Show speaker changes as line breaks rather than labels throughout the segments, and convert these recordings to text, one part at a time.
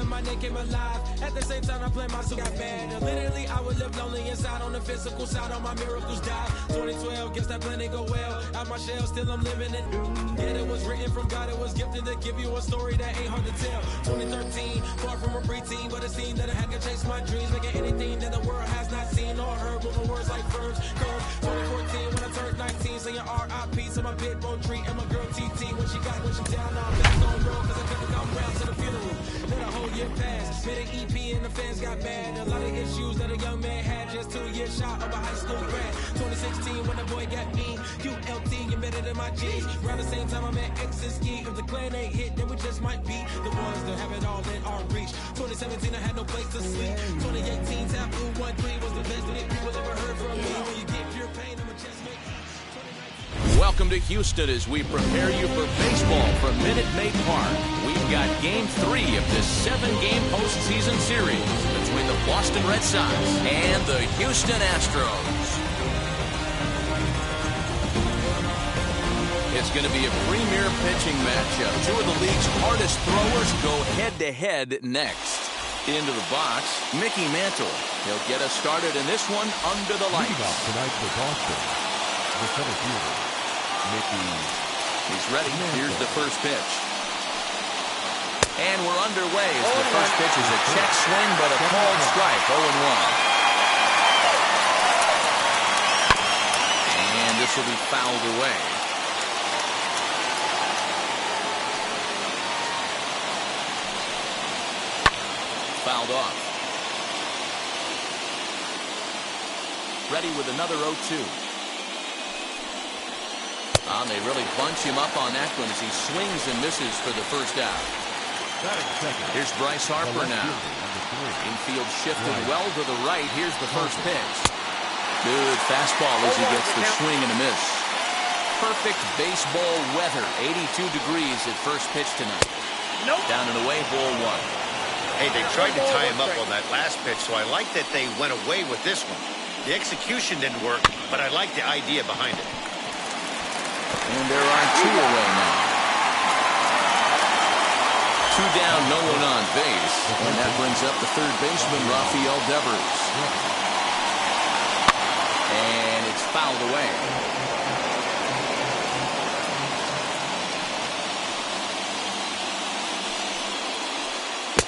of my name came alive. At the same time, I play my got bad. Literally, I would live lonely inside. On the physical side, all my miracles died. 2012, guess that plan didn't go well. Out my shell, still I'm living it. Yeah, it was written from God, it was gifted to give you a story that ain't hard to tell. 2013, far from a preteen, but it seemed that I had to chase my dreams, making anything that the world has not seen or heard. Moving words like verbs, curves. 2014, when I turned 19, saying R.I.P. to my pit bull tree and my girl TT. When she down, now I'm back on road, cause I couldn't come round to the funeral. Let a whole year pass, made an EP and the fans got mad. A lot of issues that a young man had, just 2 years shot of a high school grad. 2016, when the boy got me, ULT embedded in my G's. Around the same time I met X and Ski. If the clan ain't hit, then we just might be the ones that have it all in our reach. 2017, I had no place to sleep. 2018, Tap Blue 1-3 was the best that people ever heard from me. When you get pure pain, I'ma just make.
Welcome to Houston as we prepare you for baseball from Minute Maid Park. We've got Game 3 of this 7-game postseason series between the Boston Red Sox and the Houston Astros. It's going to be a premier pitching matchup. Two of the league's hardest throwers go head-to-head next. Into the box, Mickey Mantle. He'll get us started in this one under the lights.
Tonight for Boston, the center fielder, Mickey.
He's ready. Here's the first pitch. And we're underway as the first pitch is a check swing, but a called strike, 0-1. And this will be fouled away. Fouled off. Ready with another 0-2. They really bunch him up on that one as he swings and misses for the first out. Here's Bryce Harper now. Infield shifted well to the right. Here's the first pitch. Good fastball as he gets the swing and a miss. Perfect baseball weather. 82 degrees at first pitch tonight. Down and away, ball one.
Hey, they tried to tie him up on that last pitch, so I like that they went away with this one. The execution didn't work, but I like the idea behind it.
And there are two away now. Two down, no one on base. And that brings up the third baseman, Rafael Devers. And it's fouled away.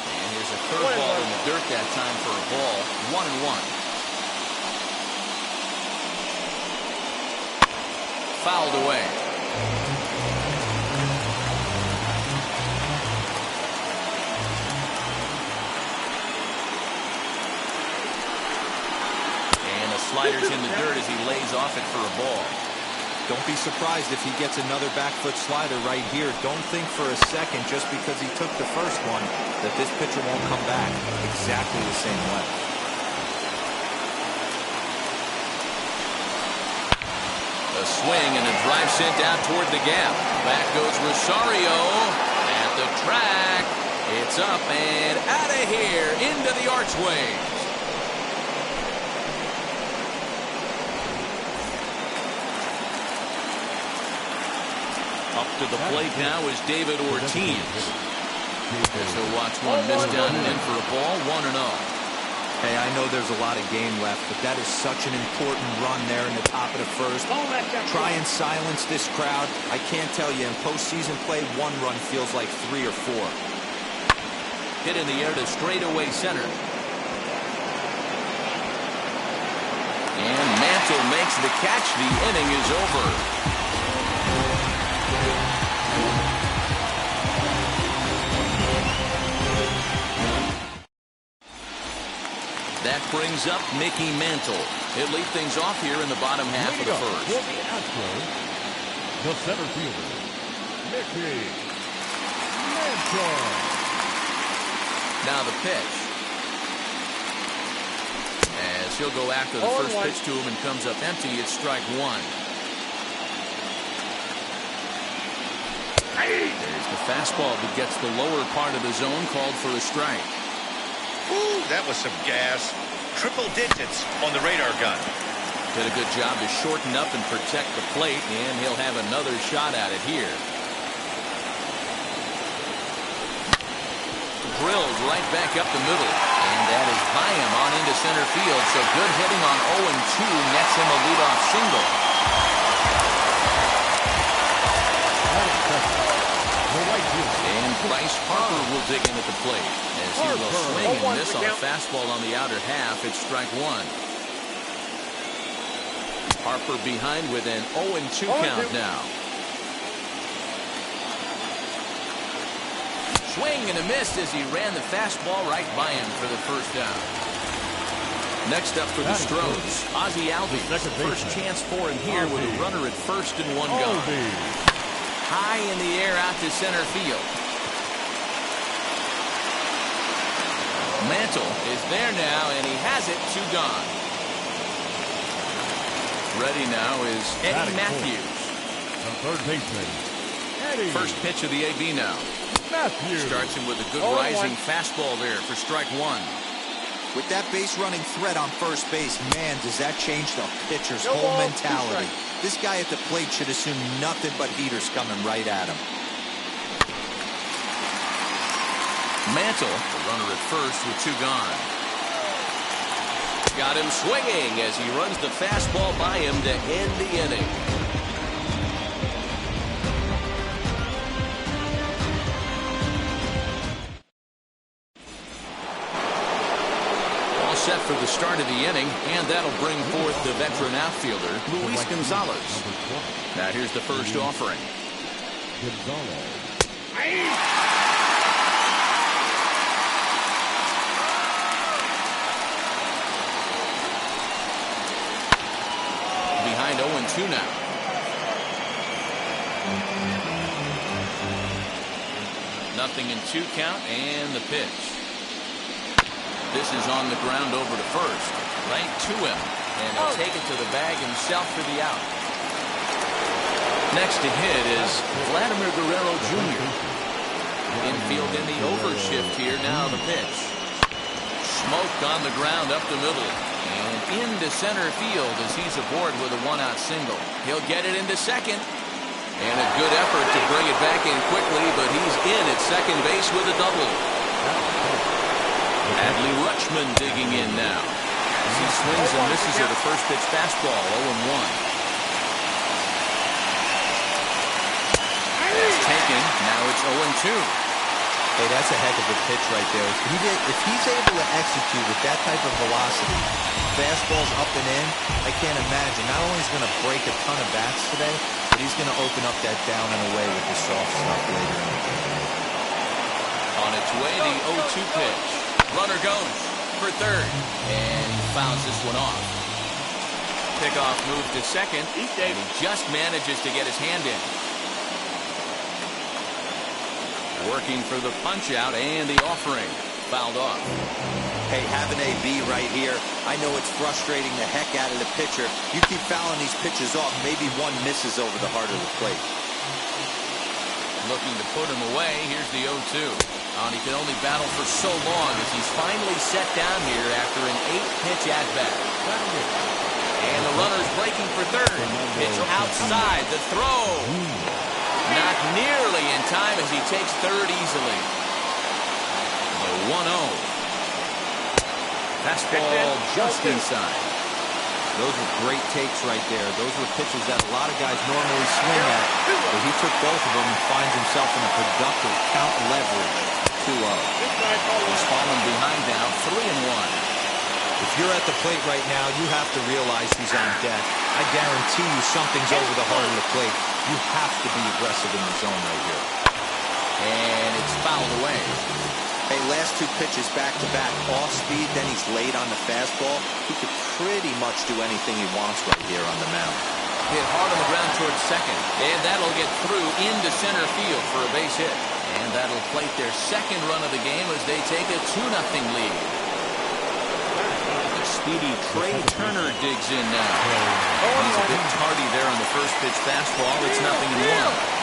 And here's a curveball in the dirt that time for a ball. 1-1. Fouled away. And the slider's in the dirt as he lays off it for a ball.
Don't be surprised if he gets another back foot slider right here. Don't think for a second, just because he took the first one, that this pitcher won't come back exactly the same way.
A swing and a drive sent out toward the gap. Back goes Rosario at the track. It's up and out of here into the archways. Up to the plate now is David Ortiz. As he'll watch one miss down and in for a ball, 1-0.
Hey, I know there's a lot of game left, but that is such an important run there in the top of the first. Try and silence this crowd. I can't tell you, in postseason play, one run feels like 3 or 4.
Hit in the air to straightaway center. And Mantle makes the catch. The inning is over. That brings up Mickey Mantle. He'll lead things off here in the bottom half of the first.
For the Astros, the center fielder, Mickey Mantle.
Now the pitch. As he'll go after the first pitch to him and comes up empty, it's strike one. There's the fastball that gets the lower part of the zone, called for a strike.
Ooh, that was some gas. Triple digits on the radar gun.
Did a good job to shorten up and protect the plate, and he'll have another shot at it here. drills right back up the middle. And that is by him on into center field. So good hitting on 0-2 nets him a leadoff single. And Bryce Harper will dig in at the plate as he will swing and miss on a fastball on the outer half. It's strike one. Harper behind with an 0-2 count now. Swing and a miss as he ran the fastball right by him for the first down. Next up for the Stros, Ozzie Albies. First chance for him here with a runner at first and one gone. High in the air out to center field. Mantle is there now, and he has it, two gone. Ready now is Eddie Matthews.
The third baseman, Eddie.
First pitch of the AB now.
Matthews.
Starts him with a good rising fastball there for strike one.
With that base running threat on first base, man, does that change the pitcher's whole mentality. This guy at the plate should assume nothing but heaters coming right at him.
Mantle, the runner at first with two gone. Got him swinging as he runs the fastball by him to end the inning. All set for the start of the inning, and that'll bring forth the veteran outfielder, Luis Gonzalez. Now here's the first offering. Behind 0-2 now. Nothing in two count, and the pitch. This is on the ground over to first. Right to him. And he'll take it to the bag himself for the out. Next to hit is Vladimir Guerrero Jr. Infield in the overshift here. Now the pitch. Smoked on the ground up the middle. And into center field as he's aboard with a one-out single. He'll get it into second. And a good effort to bring it back in quickly, but he's in at second base with a double. Adley Rutschman digging in now. As he swings and misses at a first pitch fastball, 0-1. That's taken. Now it's 0-2.
Hey, that's a heck of a pitch right there. If he's able to execute with that type of velocity, fastballs up and in, I can't imagine. Not only is he going to break a ton of bats today, but he's going to open up that down and away with the soft stuff later in the game.
On its way, the 0-2 pitch. Runner goes for third, and he fouls this one off. Pickoff move to second, and he just manages to get his hand in. Working for the punch out, and the offering fouled off.
Hey, have an AB right here. I know it's frustrating the heck out of the pitcher. You keep fouling these pitches off, maybe one misses over the heart of the plate.
Looking to put him away. Here's the 0-2. He can only battle for so long as he's finally set down here after an 8-pitch at-bat. And the runner's breaking for third. Pitch outside. The throw. Not nearly in time as he takes third easily. The 1-0. Fastball just inside.
Those were great takes right there. Those were pitches that a lot of guys normally swing at, but he took both of them and finds himself in a productive count leverage 2-0.
He's fallen behind now, 3-1.
If you're at the plate right now, you have to realize he's on deck. I guarantee you something's over the heart of the plate. You have to be aggressive in the zone right here.
And it's fouled away.
Hey, last two pitches back-to-back, off speed, then he's late on the fastball. He could pretty much do anything he wants right here on the mound.
Hit hard on the ground towards second, and that'll get through into center field for a base hit. And that'll plate their second run of the game as they take a 2-0 lead. The speedy Trey Turner digs in now. He's a bit tardy there on the first pitch fastball. It's 0-1.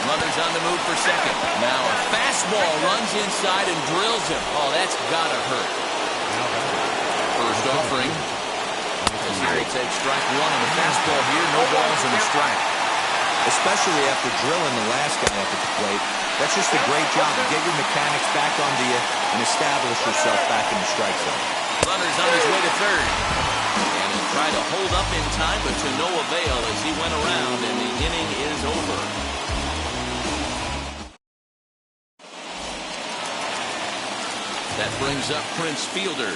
Runners on the move for second. Now a fastball runs inside and drills him. Oh, that's gotta hurt. First offering. As he will take strike one on the fastball here. No balls and a strike.
especially after drilling the last guy up at the plate. That's just a great job to get your mechanics back onto you and establish yourself back in the strike zone.
Runner's on his way to third. And he tried to hold up in time, but to no avail as he went around, and the inning is over. That brings up Prince Fielder.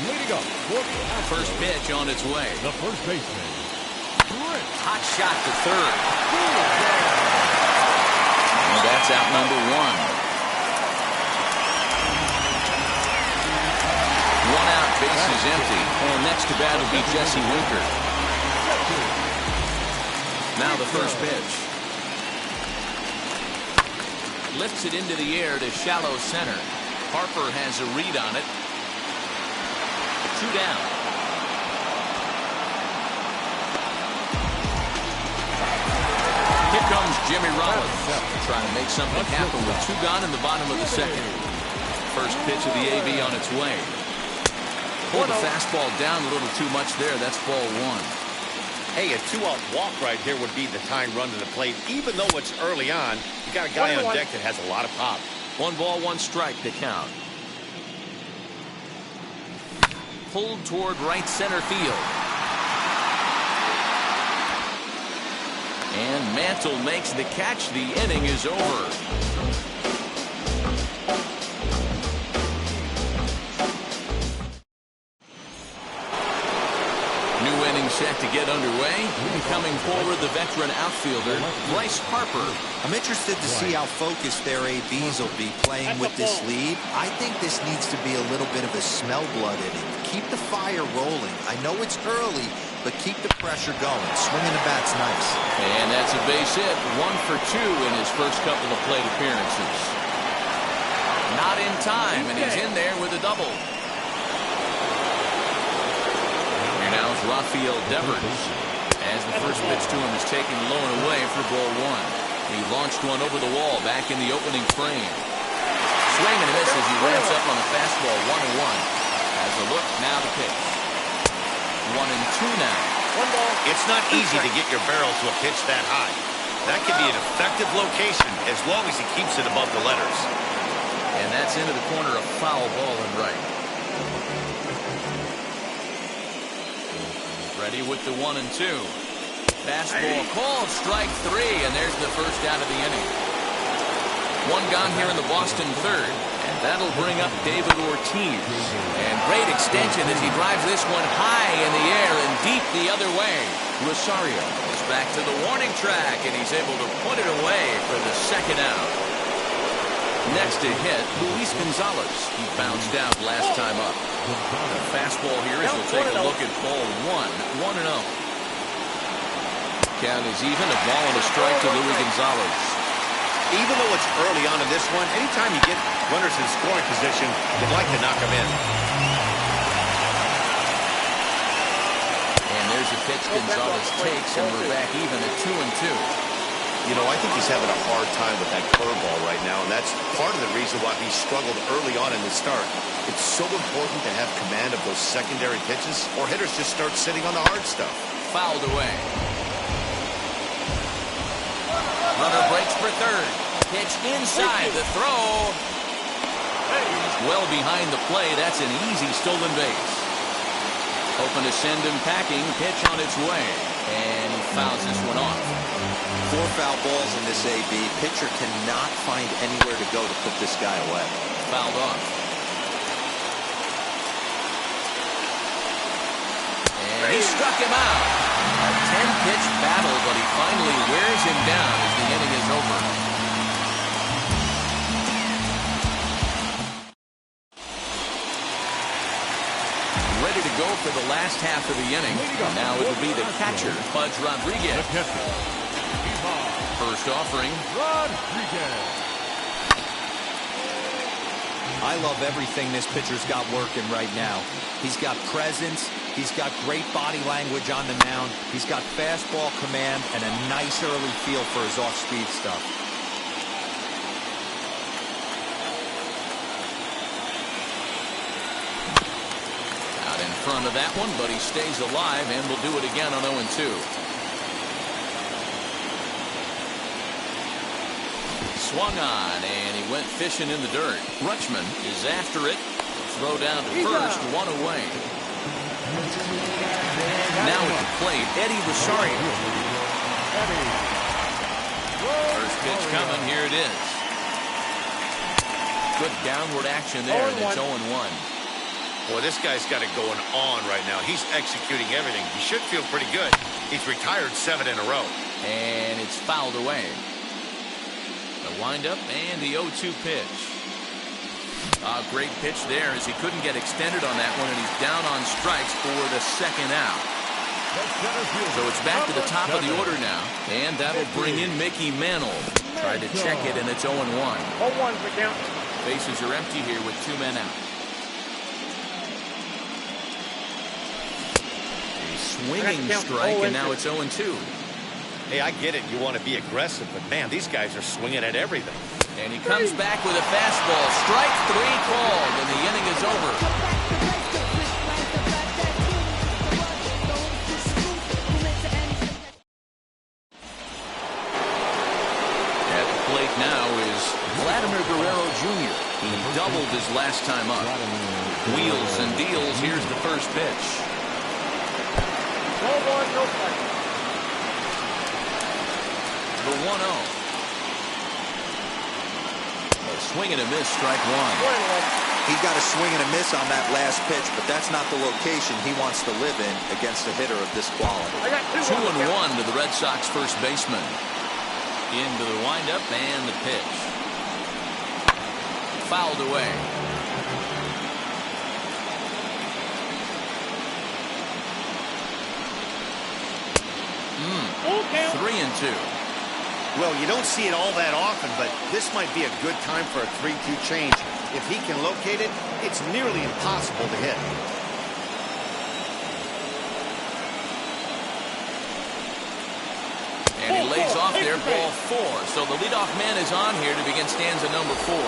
Leading up,
First pitch on its way.
the first baseman, Prince.
Hot shot to third. And that's out number one. One out, base is empty. And next to bat will be Jesse Winker. Now the first pitch. Lifts it into the air to shallow center. Harper has a read on it. 2 down. Here comes Jimmy Rollins, trying to make something happen with 2 gone in the bottom of the second. First pitch of the AB on its way. Pulled the fastball down a little too much there. That's ball 1.
Hey, a 2-out walk right here would be the tying run to the plate. Even though it's early on, you got a guy on deck that has a lot of pop.
1 ball, 1 strike to count. Pulled toward right center field. And Mantle makes the catch. The inning is over. New inning set to get underway. Coming forward, the veteran outfielder, Bryce Harper.
I'm interested to see how focused their ABs will be playing with this lead. I think this needs to be a little bit of a smell blood inning. Keep the fire rolling. I know it's early, but keep the pressure going. Swinging the bat's nice.
And that's a base hit. 1 for 2 in his first couple of plate appearances. Not in time, and he's in there with a double. Here now is Rafael Devers, as the first pitch to him is taken low and away for ball 1. He launched one over the wall back in the opening frame. Swing and a miss as he ramps up on a fastball. 1-1. Has a look, now the pitch. 1-2 now.
It's not easy to get your barrel to a pitch that high. That can be an effective location as long as he keeps it above the letters.
And that's into the corner, a foul ball and right. Ready with the 1-2. Fastball called, strike 3, and there's the first out of the inning. 1 gone here in the Boston third, and that'll bring up David Ortiz. And great extension as he drives this one high in the air and deep the other way. Rosario is back to the warning track, and he's able to put it away for the second out. Next to hit, Luis Gonzalez. He bounced out last time up. The fastball here as we'll take a look at ball 1. 1-0. Count is even, a ball and a strike to Luis Gonzalez.
Even though it's early on in this one, anytime you get runners in scoring position, you'd like to knock them in.
And there's a pitch Gonzalez takes, and we're back even at 2-2.
You know, I think he's having a hard time with that curveball right now, and that's part of the reason why he struggled early on in the start. It's so important to have command of those secondary pitches, or hitters just start sitting on the hard stuff.
Fouled away. Runner breaks for third. Pitch inside the throw. He's well behind the play. That's an easy stolen base. Hoping to send him packing. Pitch on its way. And he fouls this one off.
4 foul balls in this AB. Pitcher cannot find anywhere to go to put this guy away.
Fouled off. And he struck him out. A 10-pitch battle, but he finally wears him down as the inning is over. Ready to go for the last half of the inning. Now it will be the catcher, Pudge Rodriguez.
The catcher,
First offering.
Rodriguez.
I love everything this pitcher's got working right now. He's got presence. He's got great body language on the mound. He's got fastball command and a nice early feel for his off-speed stuff.
Out in front of that one, but he stays alive and will do it again on 0-2. swung on, and he went fishing in the dirt. Rutschman is after it. Throw down to first, one away. Now at the plate, Eddie Rosario. First pitch coming, here it is. Good downward action there, and it's 0-1.
Boy, this guy's got it going on right now. He's executing everything. He should feel pretty good. He's retired 7 in a row.
And it's fouled away. The windup and the 0-2 pitch. A great pitch there as he couldn't get extended on that one, and he's down on strikes for the second out. So it's back to the top of the order now, and that'll bring in Mickey Mantle. Tried to check it, and it's 0-1.
0-1 for count.
Bases are empty here with 2 men out. A swinging strike, and now it's 0-2.
Hey, I get it. You want to be aggressive, but man, these guys are swinging at everything.
And he comes back with a fastball. Strike 3 called, and the inning is over. At the plate now is Vladimir Guerrero Jr. He doubled his last time up. Wheels and deals. Here's the first pitch.
No one, no fight.
The 1-0. Swing and a miss, strike 1.
He got a swing and a miss on that last pitch, but that's not the location he wants to live in against a hitter of this quality.
2-1 to the Red Sox first baseman. Into the windup and the pitch. Fouled away.
Full count.
3-2.
Well, you don't see it all that often, but this might be a good time for a 3-2 change. If he can locate it, it's nearly impossible to hit.
And he lays off there, ball 4. So the leadoff man is on here to begin stanza number 4.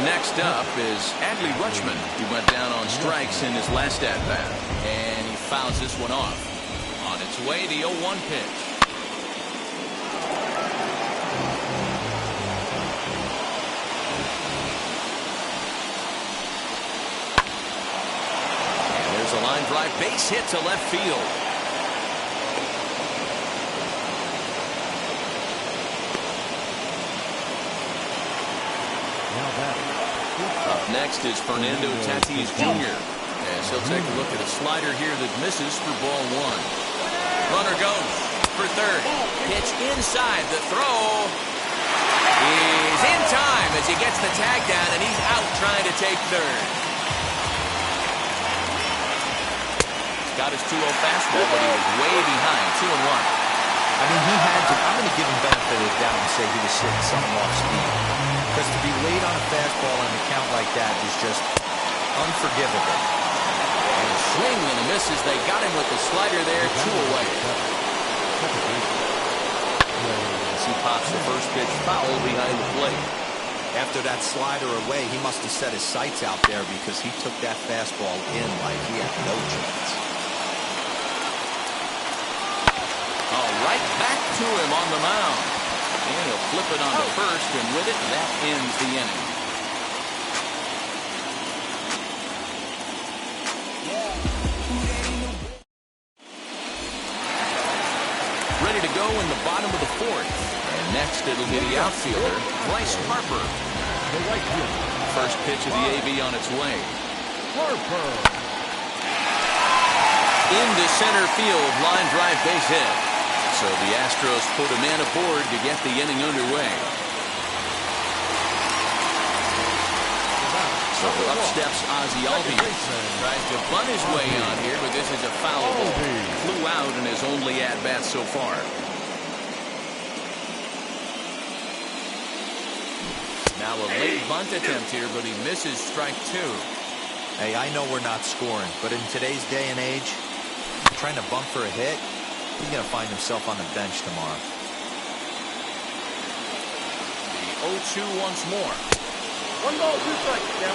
Next up is Adley Rutschman. He went down on strikes in his last at-bat. And he fouls this one off. On its way, the 0-1 pitch. A line drive base hit to left field. Up next is Fernando Tatis Jr. As he'll take a look at a slider here that misses for ball 1. Runner goes for third. Pitch inside. The throw is in time as he gets the tag down, and he's out trying to take third. Got his 2-0 fastball, but he was way behind. 2-1.
I mean, he had to. I'm going to give him benefit of the doubt and say he was sitting something off speed. Because to be late on a fastball and a count like that is just unforgivable.
And a swing and a miss as they got him with the slider there. 2 away. As he pops the first pitch foul behind the plate.
After that slider away, he must have set his sights out there because he took that fastball in like he had no chance.
Right back to him on the mound. And he'll flip it onto first, and with it, that ends the inning. Ready to go in the bottom of the 4th. And next, it'll be the outfielder, Bryce Harper. First pitch of the AB on its way.
Harper.
Into center field, line drive base hit. So the Astros put a man aboard to get the inning underway. So up steps Ozzie Albies. Tries to bunt his way on here, but this is a foul ball. Flew out in his only at-bat so far. Now a late bunt attempt here, but he misses strike 2.
Hey, I know we're not scoring, but in today's day and age, trying to bunt for a hit, he's going to find himself on the bench tomorrow.
The 0-2 once more.
1 ball, 2 strikes. Down.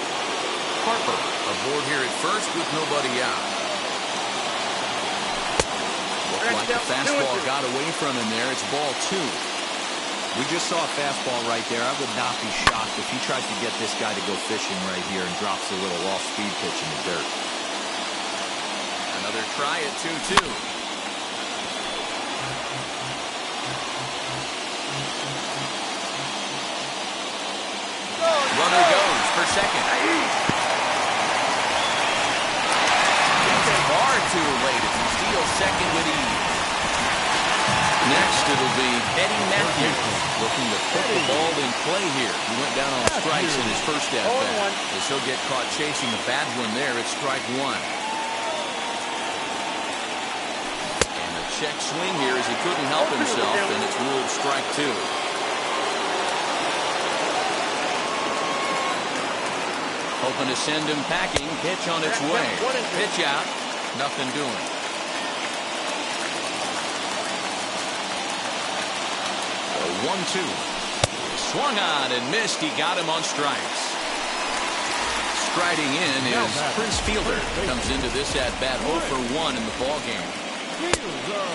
Harper aboard here at first with nobody out. Looked like the fastball got away from him there. It's ball 2.
We just saw a fastball right there. I would not be shocked if he tries to get this guy to go fishing right here and drops a little off-speed pitch in the dirt.
Another try at 2-2. Runner goes for second. Far too late as he steals second with ease. Next, it'll be Eddie Matthews looking to put the ball in play here. He went down on strikes in his first at-bat. As he'll get caught chasing a bad one there, it's strike one. And a check swing here as he couldn't help himself, and it's ruled strike two. Hoping to send him packing. Pitch on its way. Pitch out. Nothing doing. A 1-2. Swung on and missed. He got him on strikes. Striding in is Prince Fielder. Comes into this at-bat 0 for 1 in the ballgame.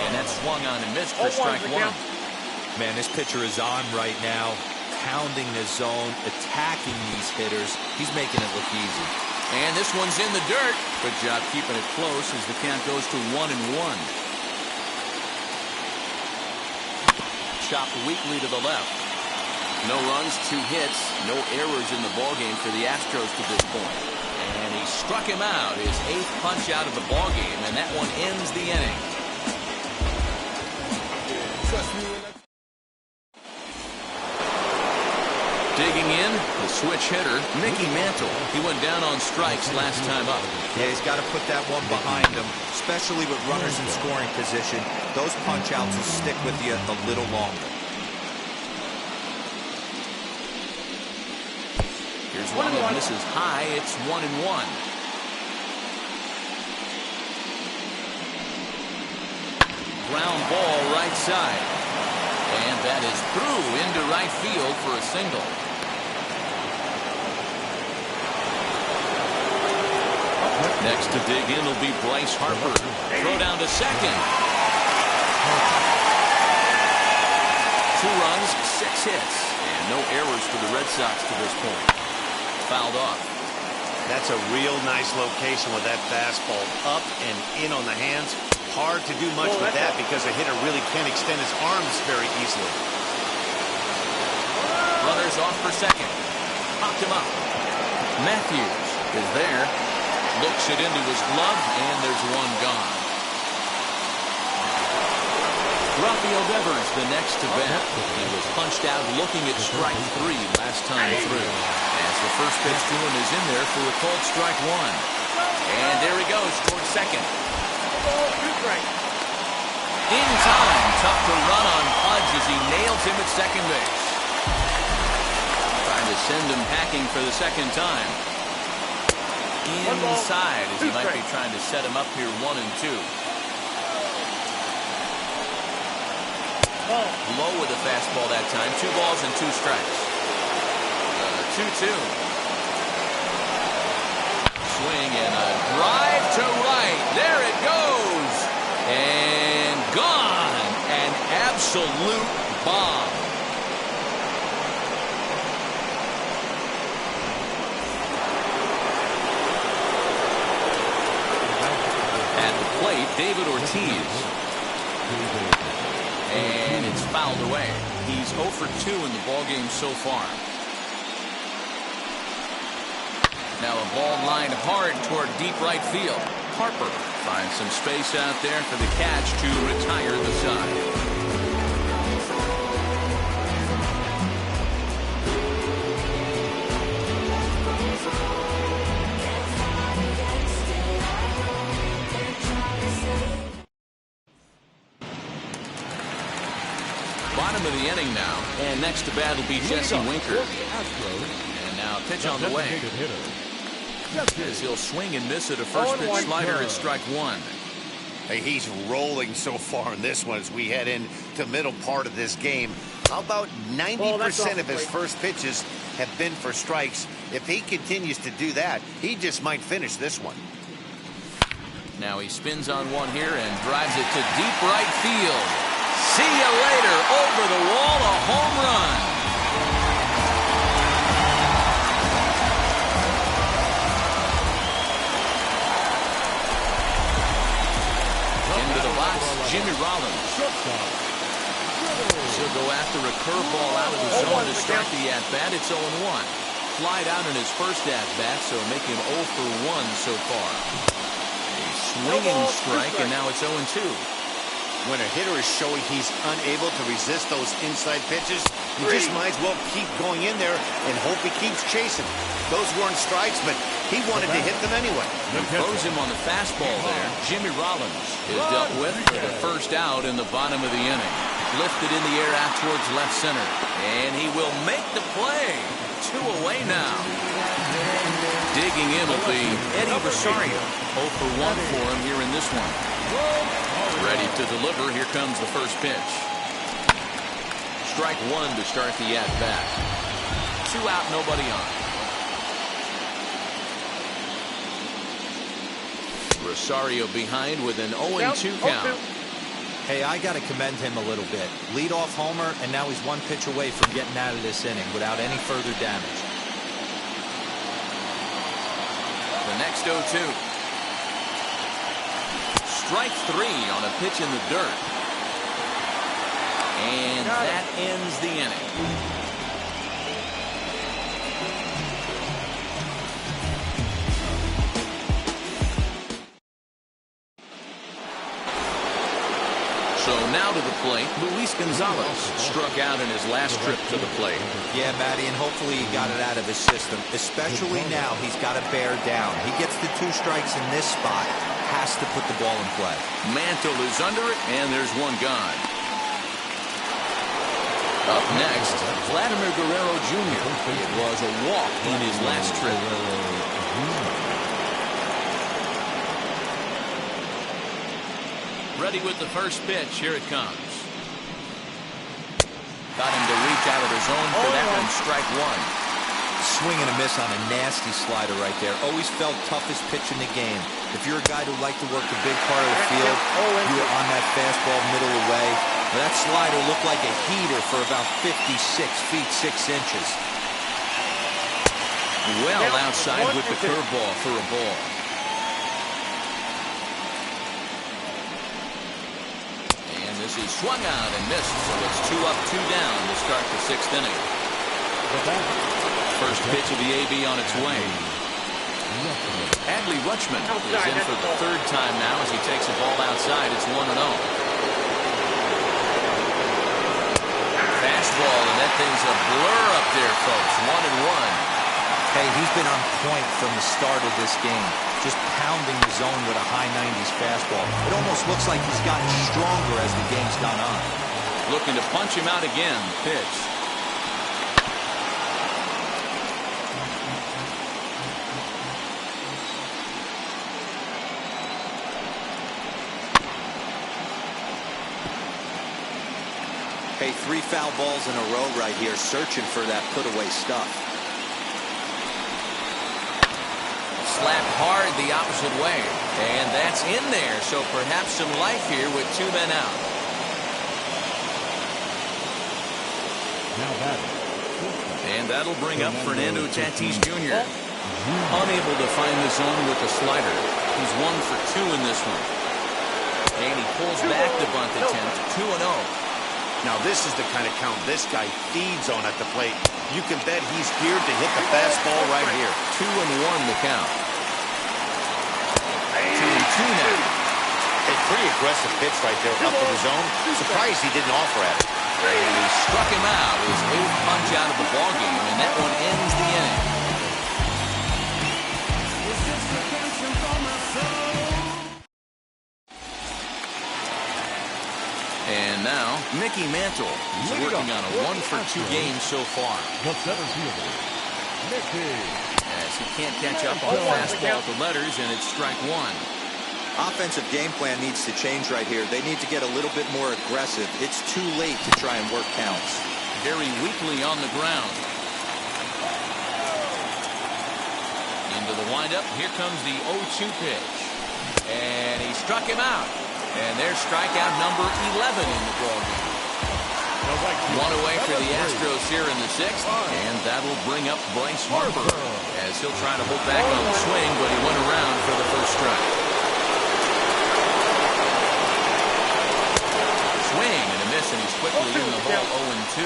And that swung on and missed for strike one.
Man, this pitcher is on right now. Pounding the zone, attacking these hitters. He's making it look easy.
And this one's in the dirt. Good job keeping it close as the count goes to 1-1. Chopped weakly to the left. No runs, 2 hits, no errors in the ballgame for the Astros to this point. And he struck him out, his 8th punch out of the ballgame, and that one ends the inning. Digging in, the switch hitter, Mickey Mantle. He went down on strikes last time up.
Yeah, he's got to put that one behind him, especially with runners in scoring position. Those punch-outs will stick with you a little longer.
Here's one that misses high. It's 1-1. Ground ball right side. And that is through into right field for a single. Next to dig in will be Bryce Harper. Throw down to second. 2 runs, 6 hits, and no errors for the Red Sox to this point. Fouled off.
That's a real nice location with that fastball up and in on the hands. Hard to do much with that because a hitter really can't extend his arms very easily.
Runners off for second. Popped him up. Matthews is there. Looks it into his glove, and there's one gone. Rafael Devers the next to bat. He was punched out looking at strike 3 last time through. As the first pitch to him is in there for a called strike 1. And there he goes towards second. In time, tough to run on Pudge as he nails him at second base. Trying to send him packing for the second time. Inside as he might be trying to set him up here 1-2. Low with a fastball that time. 2 balls and 2 strikes. 2-2. Swing and a drive to right. There it goes. And gone. An absolute bomb. At the plate, David Ortiz. And it's fouled away. He's 0 for 2 in the ballgame so far. Now a ball lined hard toward deep right field. Harper finds some space out there for the catch to retire the side. Bottom of the inning now, and next to bat will be Jesse Winker. And now pitch on the way. As he'll swing and miss at a first pitch slider at strike 1.
Hey, he's rolling so far in this one as we head into the middle part of this game. How about 90% of his first pitches have been for strikes? If he continues to do that, he just might finish this one.
Now he spins on one here and drives it to deep right field. See you later. Over the wall, a home run. Into the box, Jimmy Rollins. He'll go after a curveball out of the zone to start the at-bat. It's 0-1. Flied out in his first at-bat, so make him 0 for 1 so far. A swinging strike, and now it's 0-2.
When a hitter is showing he's unable to resist those inside pitches, you just might as well keep going in there and hope he keeps chasing. Those weren't strikes, but he wanted to hit them anyway.
He throws him on the fastball there. Jimmy Rollins is dealt with for the first out in the bottom of the inning. Lifted in the air out towards left center. And he will make the play. 2 away now. Digging in will be Eddie Rosario. 0 for 1 for him here in this one. Ready to deliver. Here comes the first pitch. Strike 1 to start the at-bat. 2 out, nobody on. Rosario behind with an 0-2 count.
Hey, I got to commend him a little bit. Leadoff homer, and now he's 1 pitch away from getting out of this inning without any further damage.
The next 0-2. Strike 3 on a pitch in the dirt. And that ends the inning. So now to the plate, Luis Gonzalez struck out in his last trip to the plate.
Yeah, Matty, and hopefully he got it out of his system. Especially now, he's got to bear down. He gets the 2 strikes in this spot, has to put the ball in play.
Mantle is under it, and there's 1 gone. Up next, Vladimir Guerrero Jr. It was a walk in his last trip. Ready with the first pitch. Here it comes. Got him to reach out of the zone for that one. Strike 1.
Swing and a miss on a nasty slider right there. Always felt toughest pitch in the game. If you're a guy who liked to work the big part of the field, you were on that fastball middle away. That slider looked like a heater for about 56 feet 6 inches.
Well outside with the curveball for a ball. This is swung out and missed, so it's 2 up, 2 down to start the 6th inning. First pitch of the AB on its way. Adley Rutschman is in for the 3rd time now as he takes a ball outside. It's 1-0. Fastball, and that thing's a blur up there, folks. 1-1.
Hey, he's been on point from the start of this game. Just pounding the zone with a high 90s fastball. It almost looks like he's gotten stronger as the game's gone on.
Looking to punch him out again. Pitch.
Hey, 3 foul balls in a row right here, searching for that put-away stuff.
Slapped hard the opposite way. And that's in there, so perhaps some life here with 2 men out.
Now batting.
And that'll bring up Fernando Tatis Jr. Unable to find the zone with the slider. He's 1 for 2 in this one. And he pulls back the bunt attempt. 2-0.
Now this is the kind of count this guy feeds on at the plate. You can bet he's geared to hit the fastball right here.
2-1 the count. 2-2 now.
A pretty aggressive pitch right there up in the zone. Surprised he didn't offer at it.
And he struck him out. His 8th punch out of the ballgame, and that one ends the inning. And now, Mickey Mantle is working on a 1 for 2 game so far.
The center fielder, Mickey.
As he can't catch up on fastball at the letters, and it's strike 1.
Offensive game plan needs to change right here. They need to get a little bit more aggressive. It's too late to try and work counts.
Very weakly on the ground. Into the windup. Here comes the 0-2 pitch. And he struck him out. And there's strikeout number 11 in the ballgame. One away for the Astros here in the sixth, and that'll bring up Bryce Harper as he'll try to hold back on the swing, but he went around for the first strike. Swing and a miss, and he's quickly in the hole 0-2.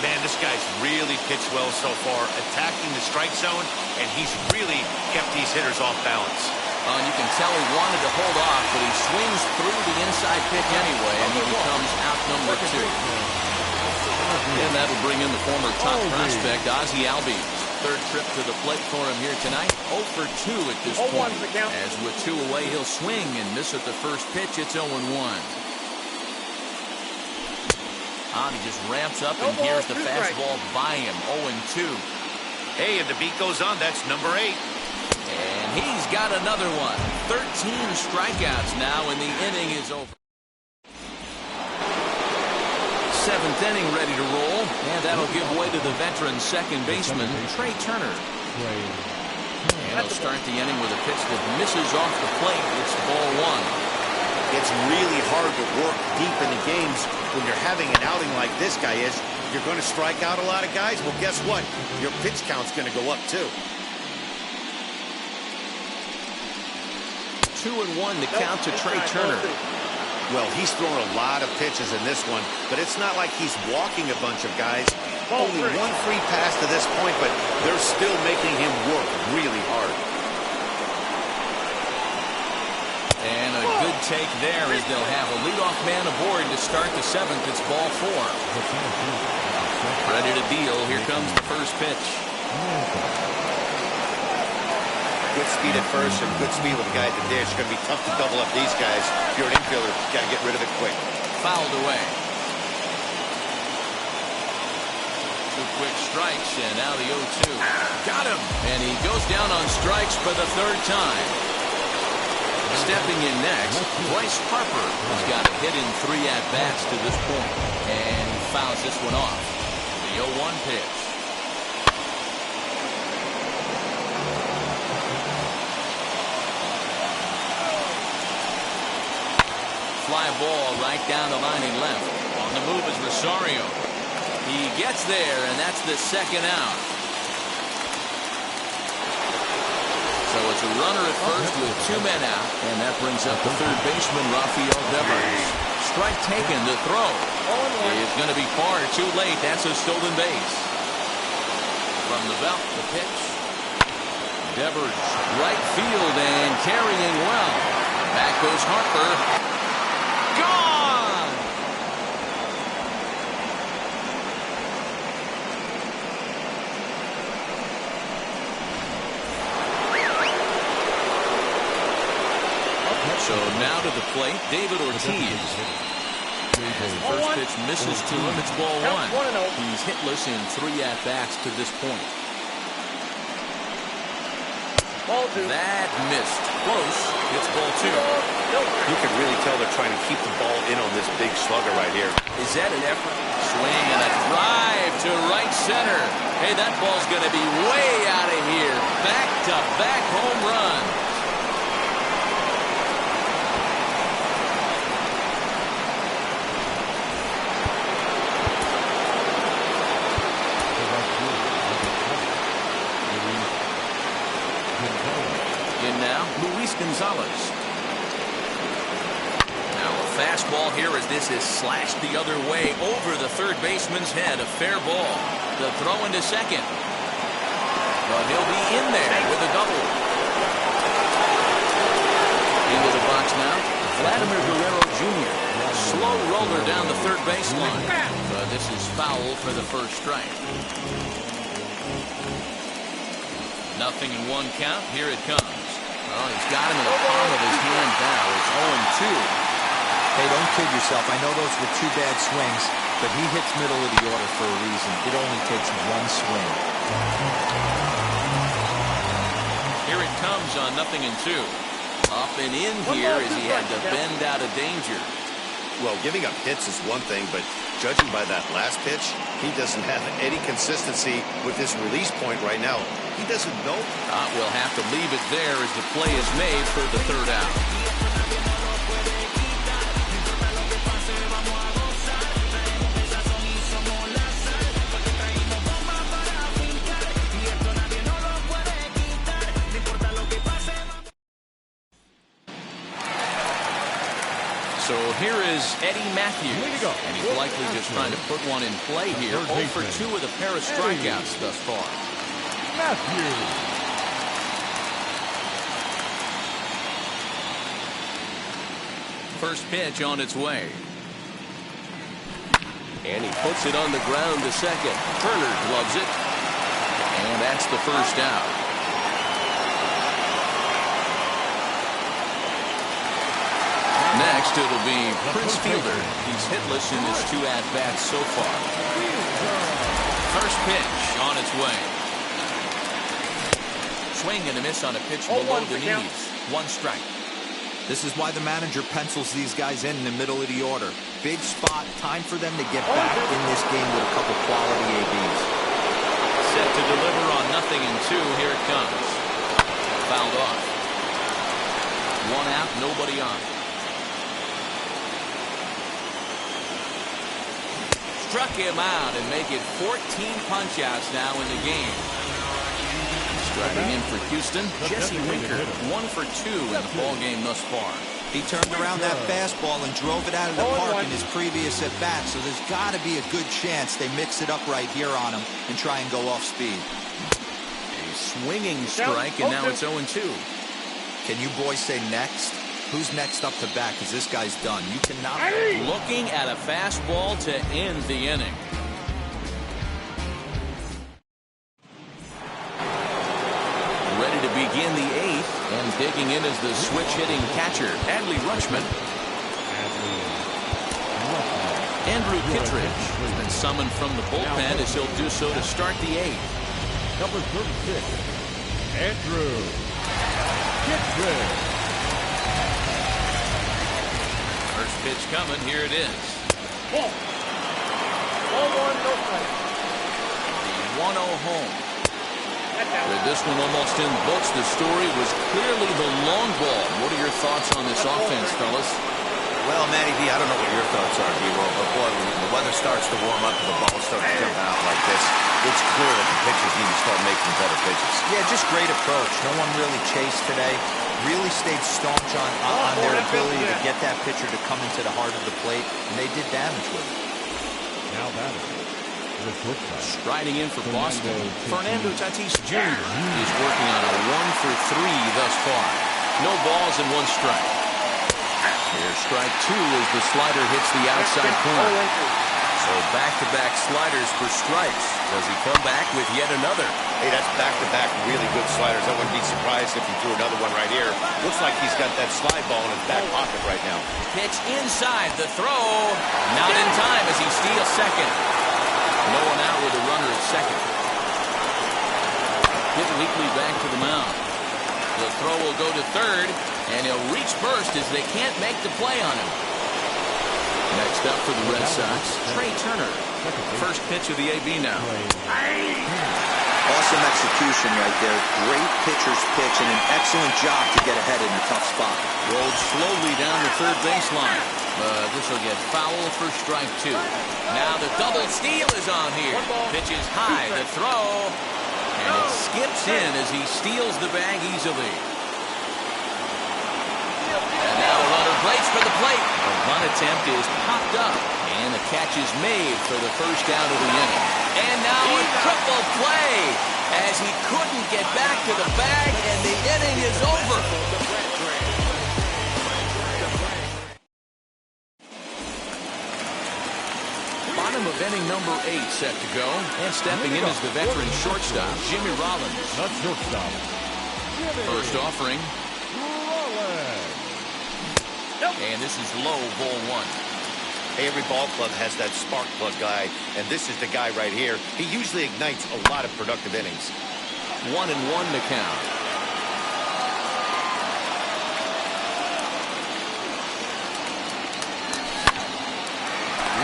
Man, this guy's really pitched well so far, attacking the strike zone, and he's really kept these hitters off balance.
And you can tell he wanted to hold off, but he swings through the inside pitch anyway, and he becomes out number 2. And that'll bring in the former top prospect, Ozzie Albies. Third trip to the plate for him here tonight. 0 for 2 at this point. As with 2 away, he'll swing and miss at the first pitch. It's 0-1. He just ramps up, and here's the fastball by him. 0-2.
Hey, and the beat goes on. That's number 8.
And he's got another one. 13 strikeouts now, and the inning is over. 7th inning ready to roll, and that'll give way to the veteran second baseman, Trey Turner. And he'll start the inning with a pitch that misses off the plate. It's ball 1.
It's really hard to work deep in the games when you're having an outing like this guy is. You're going to strike out a lot of guys. Well, guess what? Your pitch count's going to go up, too.
2-1 to count to Trey Turner.
Well, he's thrown a lot of pitches in this one, but it's not like he's walking a bunch of guys. Only 1 free pass to this point, but they're still making him work really hard.
And a good take there as they'll have a leadoff man aboard to start the 7th. It's ball 4. Ready to deal. Here comes the first pitch.
Good speed at first and good speed with the guy at the dish. It's going to be tough to double up these guys. If you're an infielder, you've got to get rid of it quick.
Fouled away. 2 quick strikes, and now the 0-2. Got him! And he goes down on strikes for the 3rd time. Stepping in next, Bryce Harper has got a hit in 3 at-bats to this point, and he fouls this one off. The 0-1 pitch. Fly ball right down the line and left. On the move is Rosario. He gets there, and that's the 2nd out. So it's a runner at first with 2 men out, and that brings up the 3rd baseman, Rafael Devers. Strike taken, the throw is going to be far too late. That's a stolen base. From the belt, the pitch. Devers, right field, and carrying well. Back goes Harper. Gone! So now to the plate, David Ortiz. As the first pitch misses to him, it's ball 1. He's hitless in 3 at-bats to this point. That missed. Close. It's ball 2.
You can really tell they're trying to keep the ball in on this big slugger right here.
Is that an effort? Swing and a drive to right center. Hey, that ball's going to be way out of here. Back-to-back home run. In now, Luis Gonzalez. Now a fastball here as this is slashed the other way over the 3rd baseman's head. A fair ball. The throw into second. But he'll be in there with a double. Into the box now, Vladimir Guerrero Jr. Slow roller down the 3rd baseline. But this is foul for the first strike. 0-1 count. Here it comes. Oh, he's got him in the palm of his hand now. It's 0-2.
Hey, don't kid yourself. I know those were 2 bad swings, but he hits middle of the order for a reason. It only takes 1 swing.
Here it comes on 0-2. Up and in here as he had to bend out of danger.
Well, giving up hits is one thing, but judging by that last pitch, he doesn't have any consistency with his release point right now. He doesn't know.
We'll have to leave it there as the play is made for the 3rd out. So here is Eddie Matthews, and he's likely just trying to put one in play here. 0 for 2 with a pair of strikeouts thus far.
Matthews.
First pitch on its way. And he puts it on the ground to second. Turner gloves it. And that's the first out. Next, it'll be Prince Fielder. He's hitless in his 2 at-bats so far. First pitch on its way. Swing and a miss on a pitch below the knees. 1 strike.
This is why the manager pencils these guys in the middle of the order. Big spot, time for them to get back in this game with a couple quality ABs.
Set to deliver on 0-2. Here it comes. Fouled off. 1 out, nobody on. Struck him out and make it 14 punch-outs now in the game. Striding in for Houston, Jesse Winker, 1 for 2 in the ball game thus far.
He turned around that fastball and drove it out of the park in his previous at-bat, so there's got to be a good chance they mix it up right here on him and try and go off speed.
A swinging strike, and now it's 0-2.
Can you boys say next? Who's next up to bat? Because this guy's done. You cannot.
Looking at a fastball to end the inning. Ready to begin the 8th, and digging in is the switch-hitting catcher, Adley Rutschman. Andrew Kittredge has been summoned from the bullpen as he'll do so to start the 8th.
Number 36, Andrew Kittredge.
First pitch coming. Here it is.
Ball 1, no strike.
The 1-0 home. With this one almost in books, the story was clearly the long ball. What are your thoughts on this offense, fellas?
Well, Matty D, I don't know what your thoughts are, D-Roll, but boy, when the weather starts to warm up and the ball starts to jump out like this, it's clear that the pitchers need to start making better pitches.
Yeah, just great approach. No one really chased today. Really stayed staunch on their ability to get that pitcher to come into the heart of the plate, and they did damage with it.
Now batting.
Striding in for Boston, Fernando Tatis Jr. is working on a 1 for 3 thus far. No balls and 1 strike. Here's strike 2 as the slider hits the outside corner. So back-to-back sliders for strikes. Does he come back with yet another?
Hey, that's back-to-back really good sliders. I wouldn't be surprised if he threw another one right here. Looks like he's got that slide ball in his back pocket right now.
Pitch inside the throw. Not in time as he steals second. No one out with a runner at second. Hit weakly back to the mound. The throw will go to third, and he'll reach first as they can't make the play on him. Next up for the Red Sox, Trey Turner. First pitch of the AB now.
Awesome execution right there. Great pitcher's pitch and an excellent job to get ahead in a tough spot.
Rolled slowly down the third baseline. But this will get foul for strike 2. Now the double steal is on here. Pitch is high, the throw. And it skips in as he steals the bag easily. And now the runner waits for the plate. The bunt attempt is popped up. And the catch is made for the first out of the inning. And now a triple play as he couldn't get back to the bag, and the inning is over. Bottom of inning number 8 set to go. And stepping in is the veteran shortstop, Jimmy Rollins.
Not shortstop.
First offering. And this is low, ball 1.
Hey, every ball club has that spark plug guy, and this is the guy right here. He usually ignites a lot of productive innings.
1-1 to count.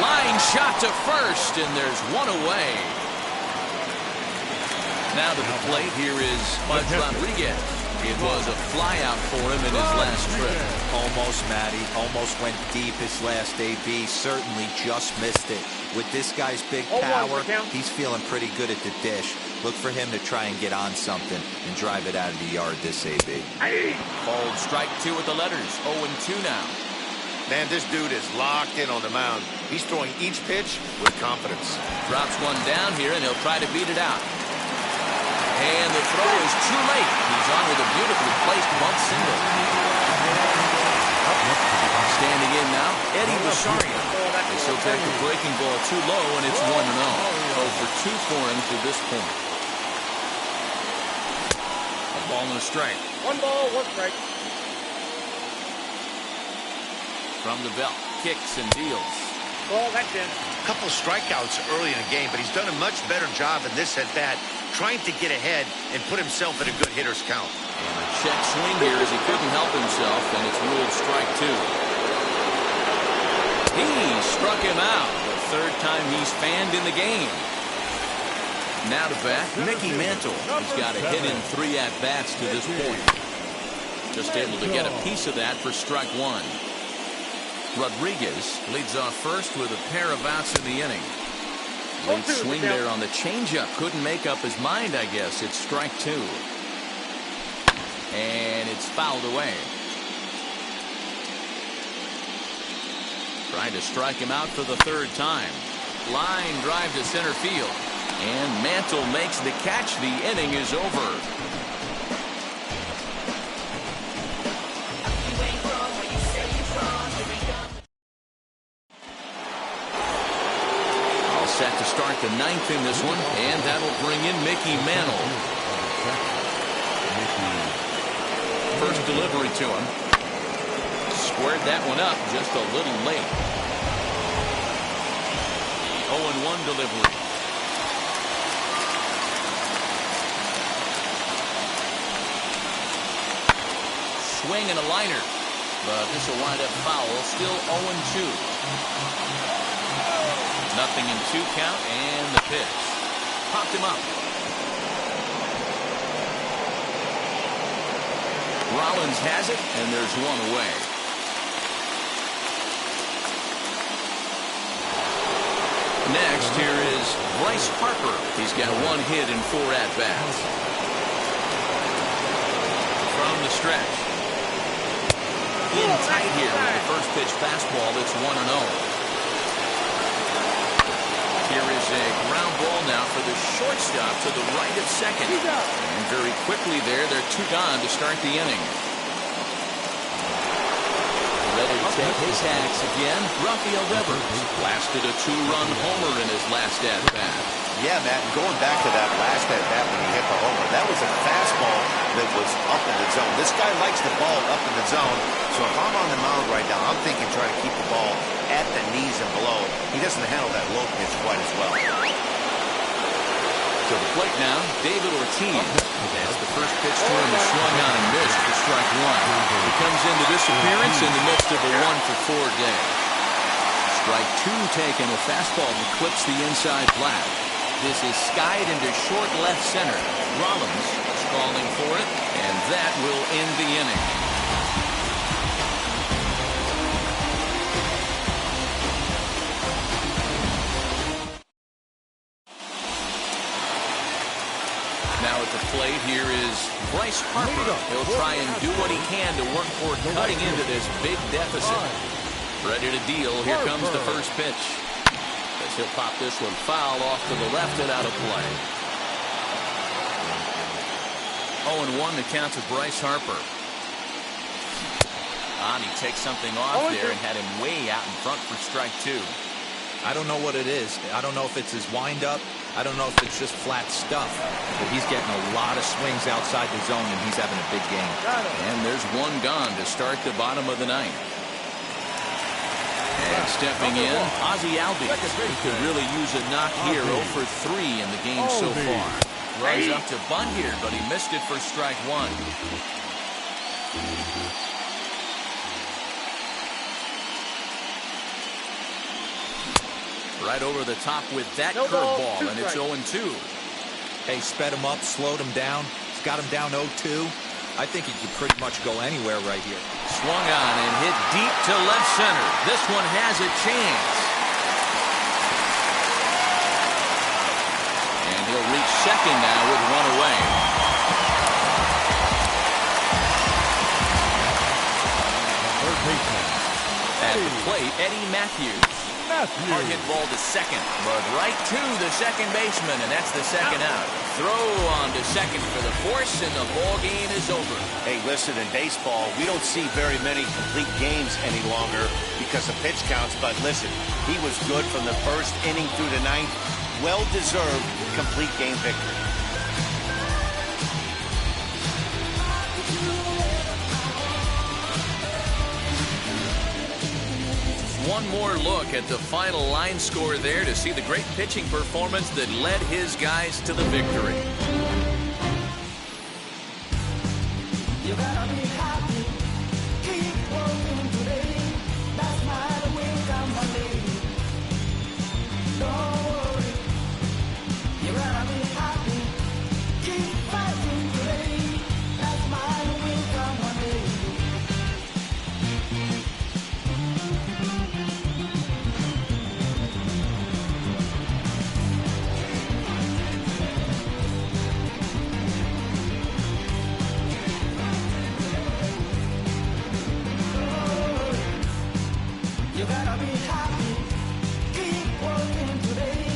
Line shot to first, and there's 1 away. Now to the plate, here is Bud Rodriguez. It was a flyout for him in his last trip.
Almost, Matty. Almost went deep his last AB. Certainly just missed it. With this guy's big power, he's feeling pretty good at the dish. Look for him to try and get on something and drive it out of the yard this AB.
Called strike 2 with the letters. 0-2 now.
Man, this dude is locked in on the mound. He's throwing each pitch with confidence.
Drops one down here, and he'll try to beat it out. And the throw is too late. He's on with a beautifully placed bunt single. Standing in now, Eddie Rosario. He'll take the breaking ball too low, and it's 1-0. 0 for 2 for him to this point. A ball and a strike.
1 ball, 1 strike.
From the belt, kicks and deals.
Ball, that's in.
A couple strikeouts early in the game, but he's done a much better job in this at-bat, trying to get ahead and put himself in a good hitter's count.
And a check swing here as he couldn't help himself, and it's ruled strike 2. He struck him out. The third time he's fanned in the game. Now to bat, Mickey Mantle. He's got a hit in 3 at-bats to this point. Just able to get a piece of that for strike 1. Rodriguez leads off first with a pair of outs in the inning. Late swing there on the changeup. Couldn't make up his mind, I guess. It's strike 2. And it's fouled away. Trying to strike him out for the 3rd time. Line drive to center field. And Mantle makes the catch. The inning is over. Set to start the 9th in this one, and that'll bring in Mickey Mantle. First delivery to him. Squared that one up just a little late. 0-1 delivery. Swing and a liner, but this will wind up foul. Still 0-2. Nothing in 2 count, and the pitch. Popped him up. Rollins has it, and there's one away. Next, here is Bryce Harper. He's got 1 hit in 4 at-bats. From the stretch. In tight here with the first pitch fastball. That's 1-0. Here is a ground ball now for the shortstop to the right of second. And very quickly there, they're 2 gone to start the inning. Ready to take his hacks again, Rafael Devers. Blasted a 2-run homer in his last at-bat.
Yeah, Matt, and going back to that last at-bat when he hit the homer, that was a fastball that was up in the zone. This guy likes the ball up in the zone, so if I'm on the mound right now, I'm thinking try to keep the ball at the knees and below. He doesn't handle that low pitch quite as well.
To the plate now, David Ortiz. As the first pitch to him is swung on and missed for strike 1. He comes into this appearance in the midst of a 1-for-4 day. Strike 2 taken, a fastball that clips the inside flat. This is skied into short left center. Rollins is calling for it, and that will end the inning. Now at the plate, here is Bryce Harper. He'll try and do what he can to work toward cutting into this big deficit. Ready to deal. Here comes the first pitch. As he'll pop this one foul off to the left and out of play. 0-1 the count to Bryce Harper. He takes something off there and had him way out in front for strike 2.
I don't know what it is. I don't know if it's his windup. I don't know if it's just flat stuff. But he's getting a lot of swings outside the zone, and he's having a big game.
And there's 1 gone to start the bottom of the 9th. And stepping in, Ozzie Albies. He could really use a knock here. 0 for 3 in the game so far. Runs up to bunt here, but he missed it for strike 1. Right over the top with that curveball, and it's 0-2.
Hey, sped him up, slowed him down. He's got him down 0-2. I think he could pretty much go anywhere right here.
Swung on and hit deep to left center. This one has a chance. And he'll reach second now with 1 away. At at the plate, Eddie Matthews. Hard hit ball to second, but right to the second baseman, and that's the second out. Throw on to second for the force, and the ball game is over.
Hey, listen, in baseball, we don't see very many complete games any longer because of pitch counts, but listen, he was good from the first inning through the ninth. Well-deserved complete game victory.
One more look at the final line score there to see the great pitching performance that led his guys to the victory.
You gotta be happy, keep working today. That's my way, come my lady. Don't worry. You gotta be happy, keep fighting today. That's my way, come my lady. You gotta be happy, keep working today.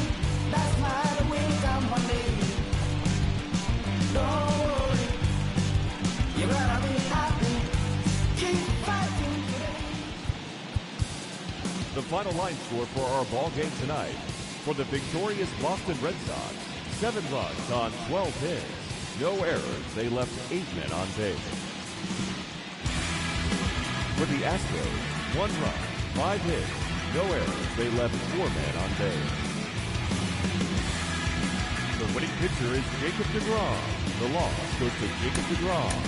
That's my way, come my lady. Don't worry. You gotta be happy, keep fighting today.
The final line score for our ball game tonight. For the victorious Boston Red Sox, 7 runs on 12 hits. No errors. They left 8 men on base. For the Astros, 1 run, 5 hits. No errors. They left 4 men on base. The winning pitcher is Jacob deGrom. The loss goes to Jacob deGrom.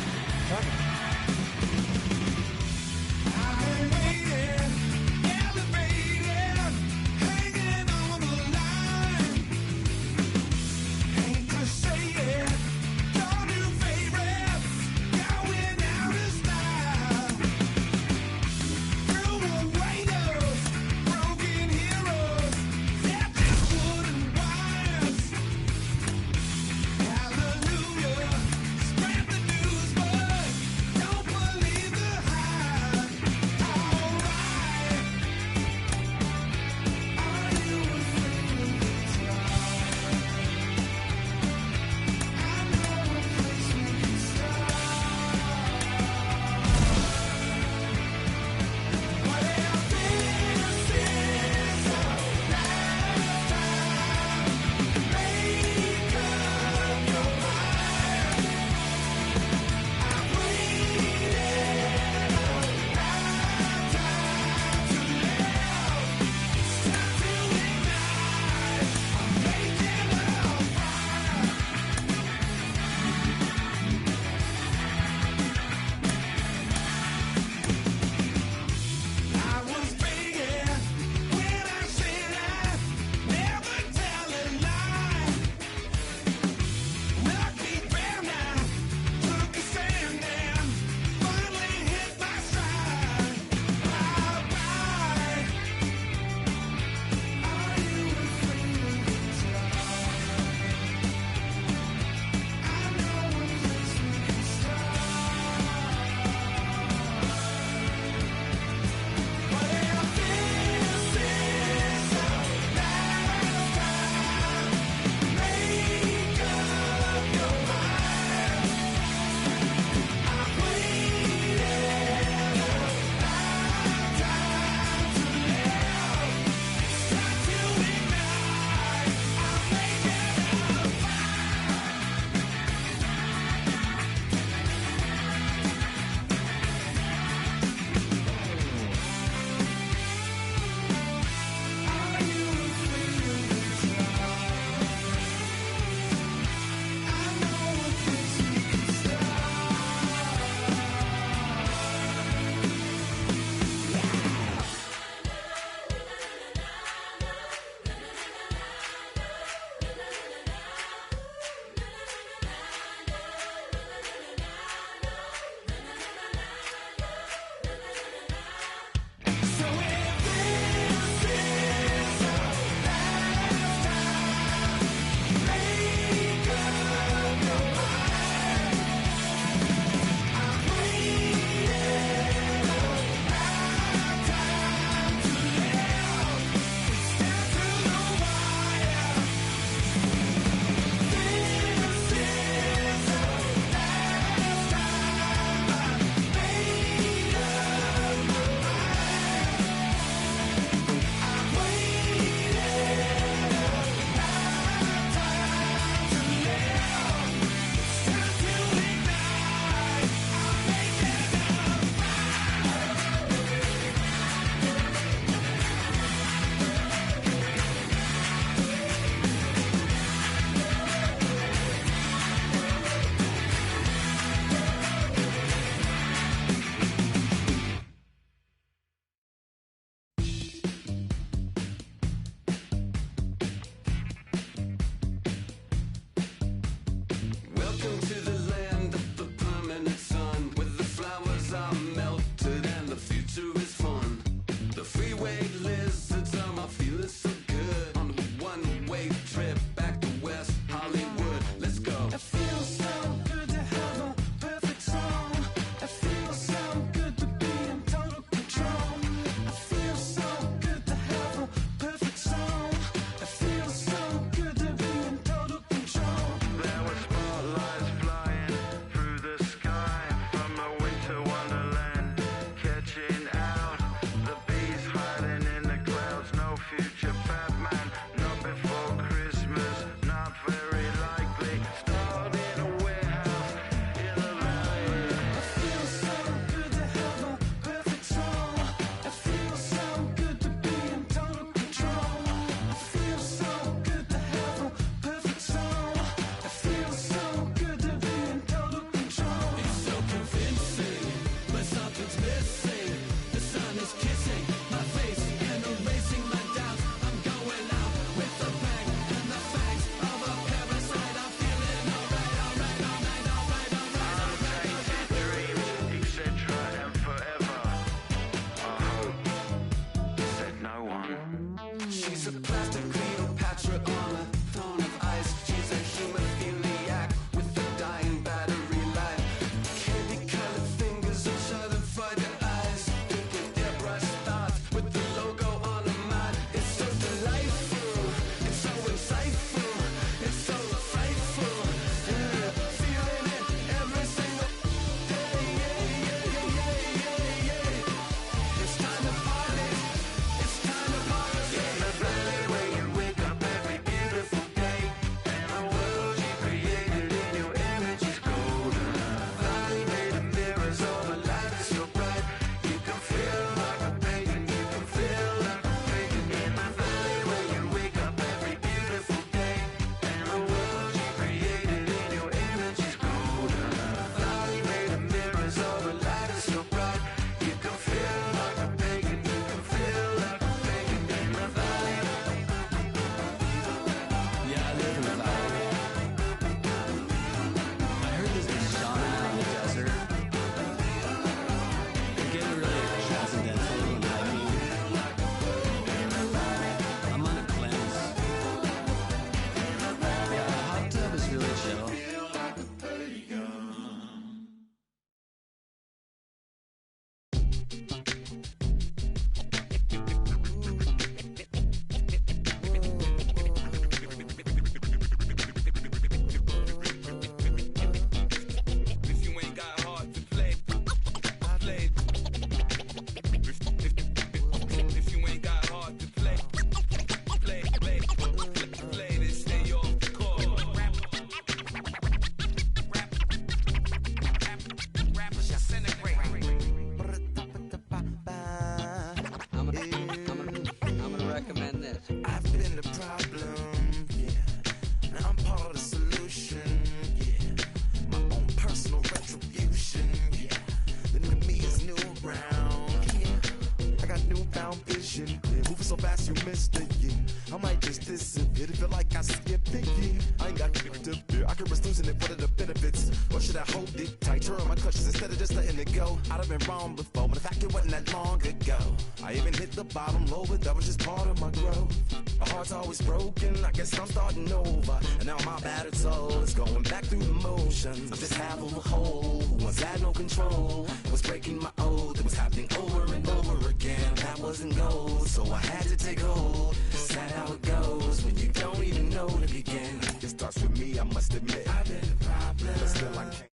fast you missed it, yeah. I might just disappear to feel like I skipped it, yeah. I ain't got to fear. I could risk losing it. What are the benefits? Or should I hold it tight? Turn my clutches instead of just letting it go. I'd have been wrong before, but the fact it wasn't that long ago. I even hit the bottom low, but that was just part of my growth. My heart's always broken. I guess I'm starting over. And now my battered soul is going back through the motions. I'm just half of a whole who once had no control. Was breaking my oath. It was happening over and over again. That wasn't gold, so I had to take hold. Sad how it goes when you don't even know to begin. It starts with me, I must admit. I've been a problem, but still I can't.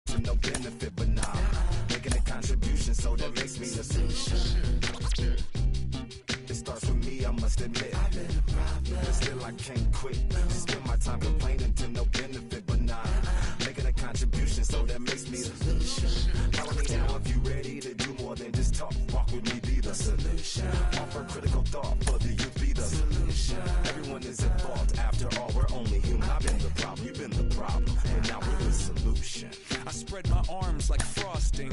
To no benefit, but now making a contribution, so that makes me the solution. It starts with me, I must admit. I've been a problem, but still I can't quit. Spend my time complaining to no benefit, but now making a contribution, so that makes me the solution. Follow me now if you ready to do more than just talk. Walk with me, be the solution. Offer critical thought for the youth, be the solution. Everyone is at fault. After all, we're only human. I've been the problem, you've been the problem, and now we're the solution.
I spread my arms like frosting,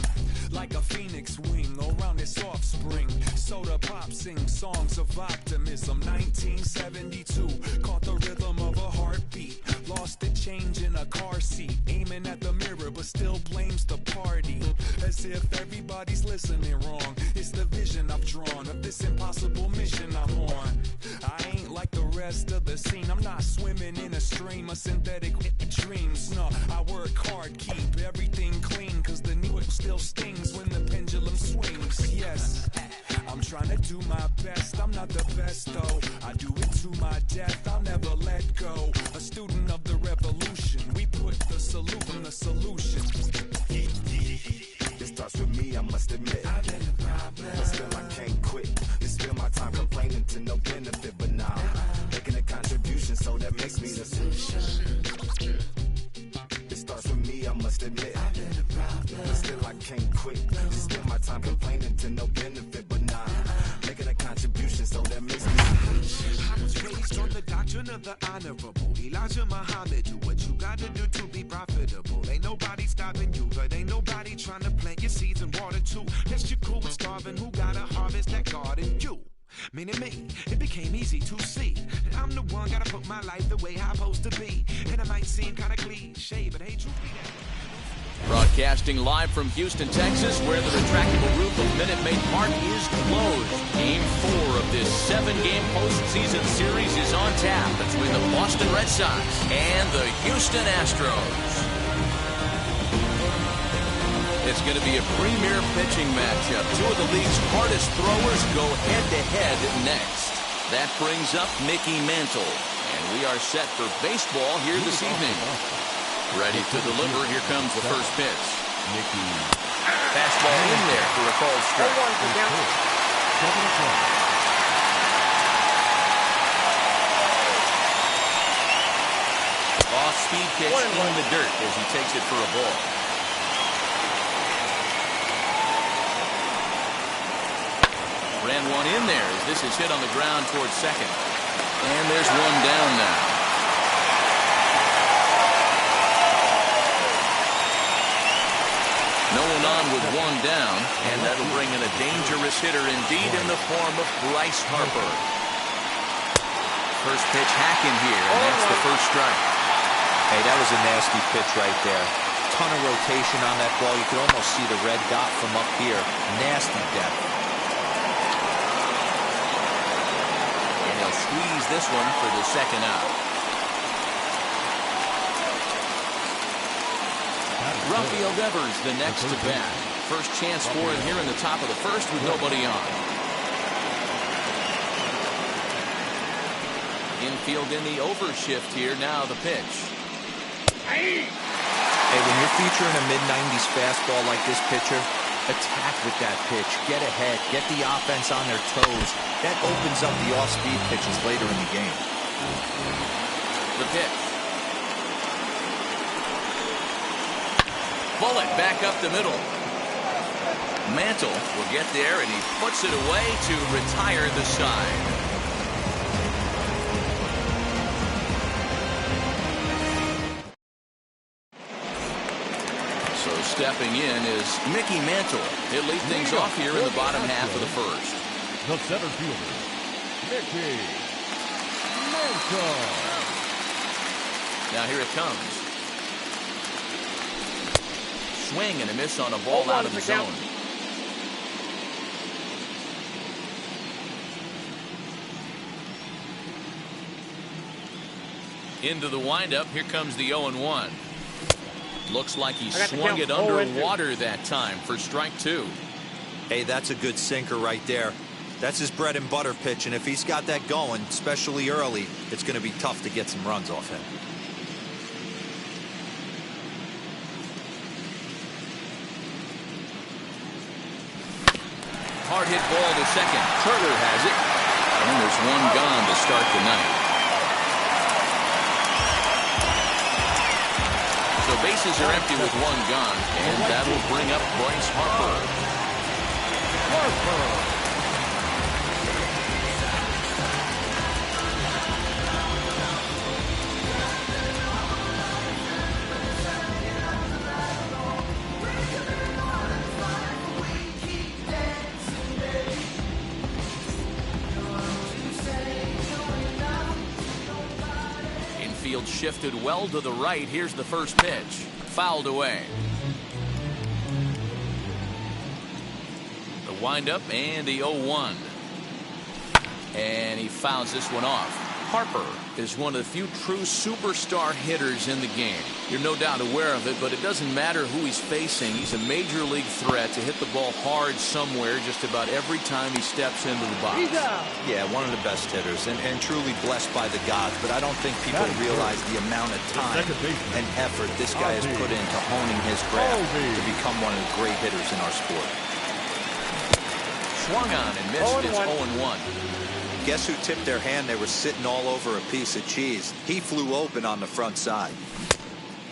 like a phoenix wing around its offspring. Soda Pop sings songs of optimism. 1972, caught the rhythm of a heartbeat. Lost the change in a car seat, aiming at the mirror but still blames the party. As if everybody's listening wrong. It's the vision I've drawn of this impossible mission I'm on. I ain't like the rest of the scene. I'm not swimming in a stream of synthetic dreams. No, I work hard, keep everything clean, cause the needle still stings when the pendulum swings. Yes, I'm trying to do my best. I'm not the best though. I do it to my death. I'll never let go. A student of the revolution. We put the salute in the solution.
It starts with me, I must admit. I've been a problem, but still I can't quit. You spend my time complaining to no benefit, but now making a contribution, so that makes me the solution. It starts with me, I must admit. I've been a problem, but still I can't quit. You spend my time complaining to no benefit, but now making a contribution, so that makes me the solution.
I was raised on the doctrine of the honorable. Elijah Muhammad, do what you gotta do to be profitable. Ain't nobody stopping you, but ain't nobody trying to plant your seeds and water too. Lest you cool with starving, who gotta harvest that garden? You. Meaning me, it became easy to see that I'm the one, gotta put my life the way I'm supposed to be. And it might seem kinda cliche, but hey, truth be that.
Broadcasting live from Houston, Texas, where the retractable roof of Minute Maid Park is closed. Game 4 of this 7-game postseason series is on tap between the Boston Red Sox and the Houston Astros. It's going to be a premier pitching matchup. Two of the league's hardest throwers go head-to-head next. That brings up Mickey Mantle, and we are set for baseball here this evening. Ready to deliver. Here comes the first pitch.
Mickey.
Fastball in there for a called strike. Off-speed pitch in the dirt as he takes it for a ball. Ran one in there as this is hit on the ground towards second. And there's one down now. No one on with one down, and that'll bring in a dangerous hitter indeed in the form of Bryce Harper. First pitch hacking here, and that's the first strike.
Hey, that was a nasty pitch right there. Ton of rotation on that ball. You could almost see the red dot from up here. Nasty depth.
And he'll squeeze this one for the second out. Rafael Devers, the next to bat. First chance for him here in the top of the first with nobody on. Infield in the overshift here. Now the pitch.
Hey, when you're featuring a mid-90s fastball like this pitcher, attack with that pitch. Get ahead. Get the offense on their toes. That opens up the off-speed pitches later in the game.
The pitch. Bullet back up the middle. Mantle will get there, and he puts it away to retire the side. So stepping in is Mickey Mantle. He'll lead things off here in the bottom half of the first.
the center fielder, Mickey Mantle.
Now here it comes. Swing and a miss on a ball out of the zone. Into the windup. Here comes the 0-1. Looks like he swung it underwater that time for strike 2.
Hey, that's a good sinker right there. That's his bread and butter pitch, and if he's got that going, especially early, it's going to be tough to get some runs off him.
Hard hit ball to second. Turner has it. And there's one gone to start the ninth. So bases are empty with one gone, and that will bring up Bryce Harper. Infield shifted well to the right. Here's the first pitch. Fouled away. The windup and the 0-1. And he fouls this one off. Harper is one of the few true superstar hitters in the game. You're no doubt aware of it, but it doesn't matter who he's facing. He's a major league threat to hit the ball hard somewhere just about every time he steps into the box.
Yeah, one of the best hitters and truly blessed by the gods, but I don't think people realize the amount of time and effort this guy has put into honing his craft to become one of the great hitters in our sport.
Swung on and missed. It's 0-1.
Guess who tipped their hand? They were sitting all over a piece of cheese. He flew open on the front side.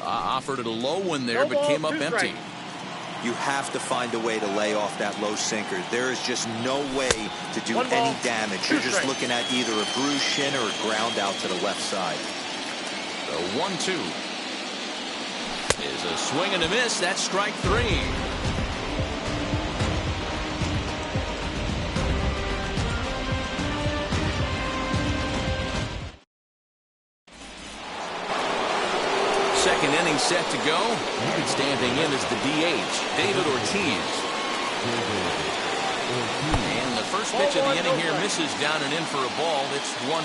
Offered it a low one there, but came up empty.
You have to find a way to lay off that low sinker. There is just no way to do any damage. You're just looking at either a bruised shin or a ground out to the left side.
The 1-2 is a swing and a miss. That's strike 3. Second inning set to go. And standing in is the DH, David Ortiz. And the first pitch of the inning here misses down and in for a ball. It's 1-0.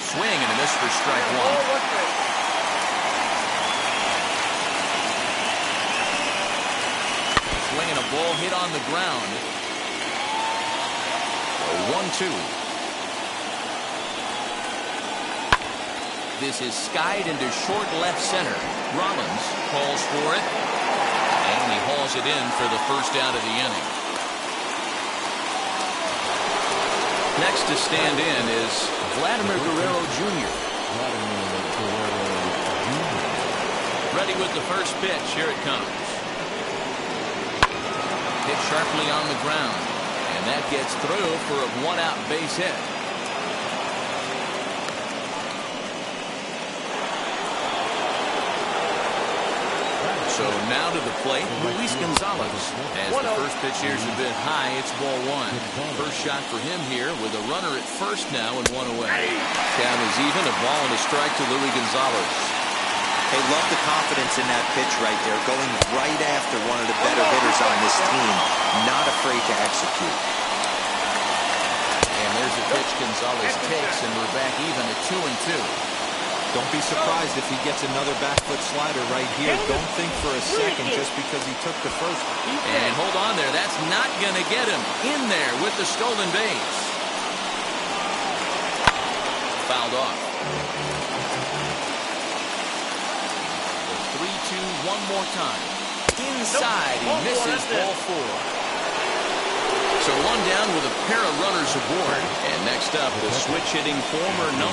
Swing and a miss for strike 1. Swinging a ball hit on the ground. 1-2. This is skied into short left center. Rollins calls for it, and he hauls it in for the first out of the inning. Next to stand in is Vladimir Guerrero Jr. Ready with the first pitch. Here it comes. Hit sharply on the ground, and that gets through for a one-out base hit. So now to the plate, Luis Gonzalez. As the first pitch here is a bit high, it's ball 1. First shot for him here with a runner at first now and 1 away. Count is even, a ball and a strike to Luis Gonzalez.
Hey, love the confidence in that pitch right there, going right after one of the better hitters on this team, not afraid to execute.
And there's a pitch Gonzalez takes, and we're back even at 2-2.
Don't be surprised if he gets another back foot slider right here. Don't think for a second just because he took the first.
And hold on there. That's not going to get him in there with the stolen base. Fouled off. The 3-2 one more time. Inside. He misses ball 4. So one down with a pair of runners aboard. And next up, the switch-hitting former #1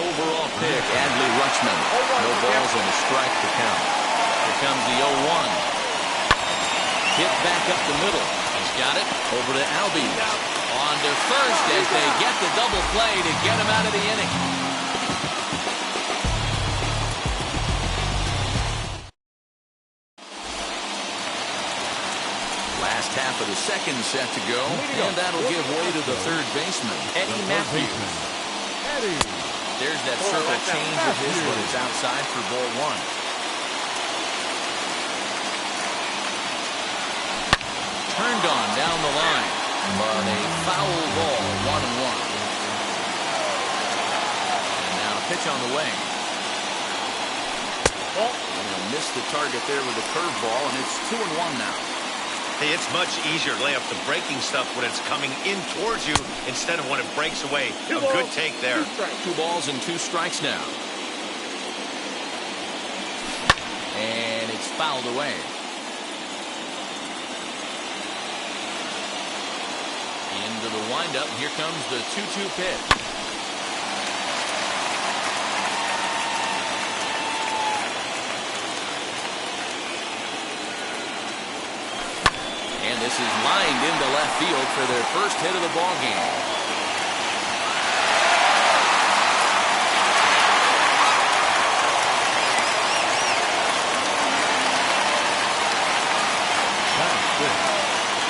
overall pick, Adley Rutschman. No balls and a strike to count. Here comes the 0-1. Hit back up the middle. He's got it. Over to Albies. On to first as they get the double play to get him out of the inning. of the second set to go, and that'll give way to the third baseman, Eddie Matthews. There's that circle change of his, but it's outside for ball one. Turned on down the line, but a foul ball, 1-1. And now a pitch on the way. And missed the target there with a curveball, and it's 2-1 now.
Hey, it's much easier to lay up the breaking stuff when it's coming in towards you instead of when it breaks away. A good take there.
2 balls and 2 strikes now. And it's fouled away. Into the windup. Here comes the 2-2 pitch. And this is lined into left field for their first hit of the ball game.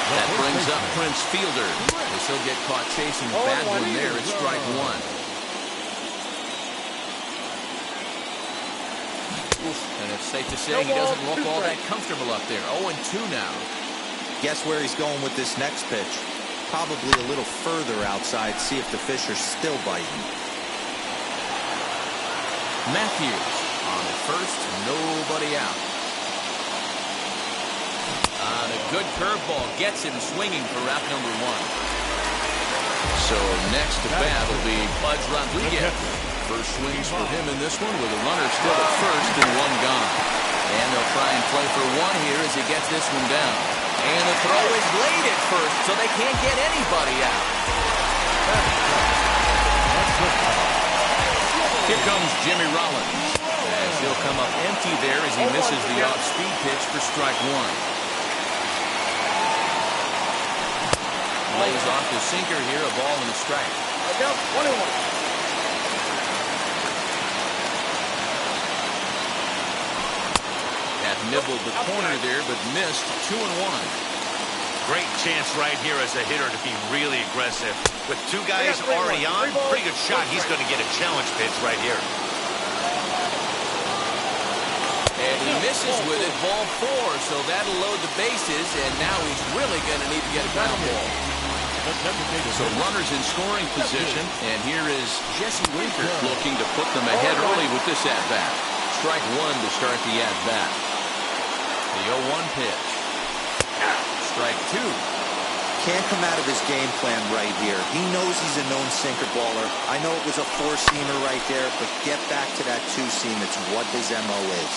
That brings up Prince Fielder. As he'll get caught chasing a bad one there at strike 1. And it's safe to say he doesn't look all that comfortable up there. 0-2 now.
Guess where he's going with this next pitch? Probably a little further outside, see if the fish are still biting.
Matthews on at first, nobody out. On a good curveball, gets him swinging for route number 1. So next to bat will be Pudge Rodriguez. First swings for him in this one with a runner still at first and 1 gone. And they'll try and play for 1 here as he gets this one down. And the throw is late at first, so they can't get anybody out. Here comes Jimmy Rollins. As he'll come up empty there as he misses the off-speed pitch for strike 1. Lays off the sinker here, a ball and a strike. Nibbled the corner there, but missed. 2-1.
Great chance right here as a hitter to be really aggressive. With 2 guys already on, pretty good shot. He's going to get a challenge pitch right here.
And he misses with it, ball 4, so that'll load the bases, and now he's really going to need to get a ground ball. So runners in scoring position, and here is Jesse Winker looking to put them ahead early with this at-bat. Strike 1 to start the at-bat. The 0-1 pitch. Strike 2.
Can't come out of his game plan right here. He knows he's a known sinker baller. I know it was a 4-seamer right there, but get back to that 2-seam. It's what his MO is.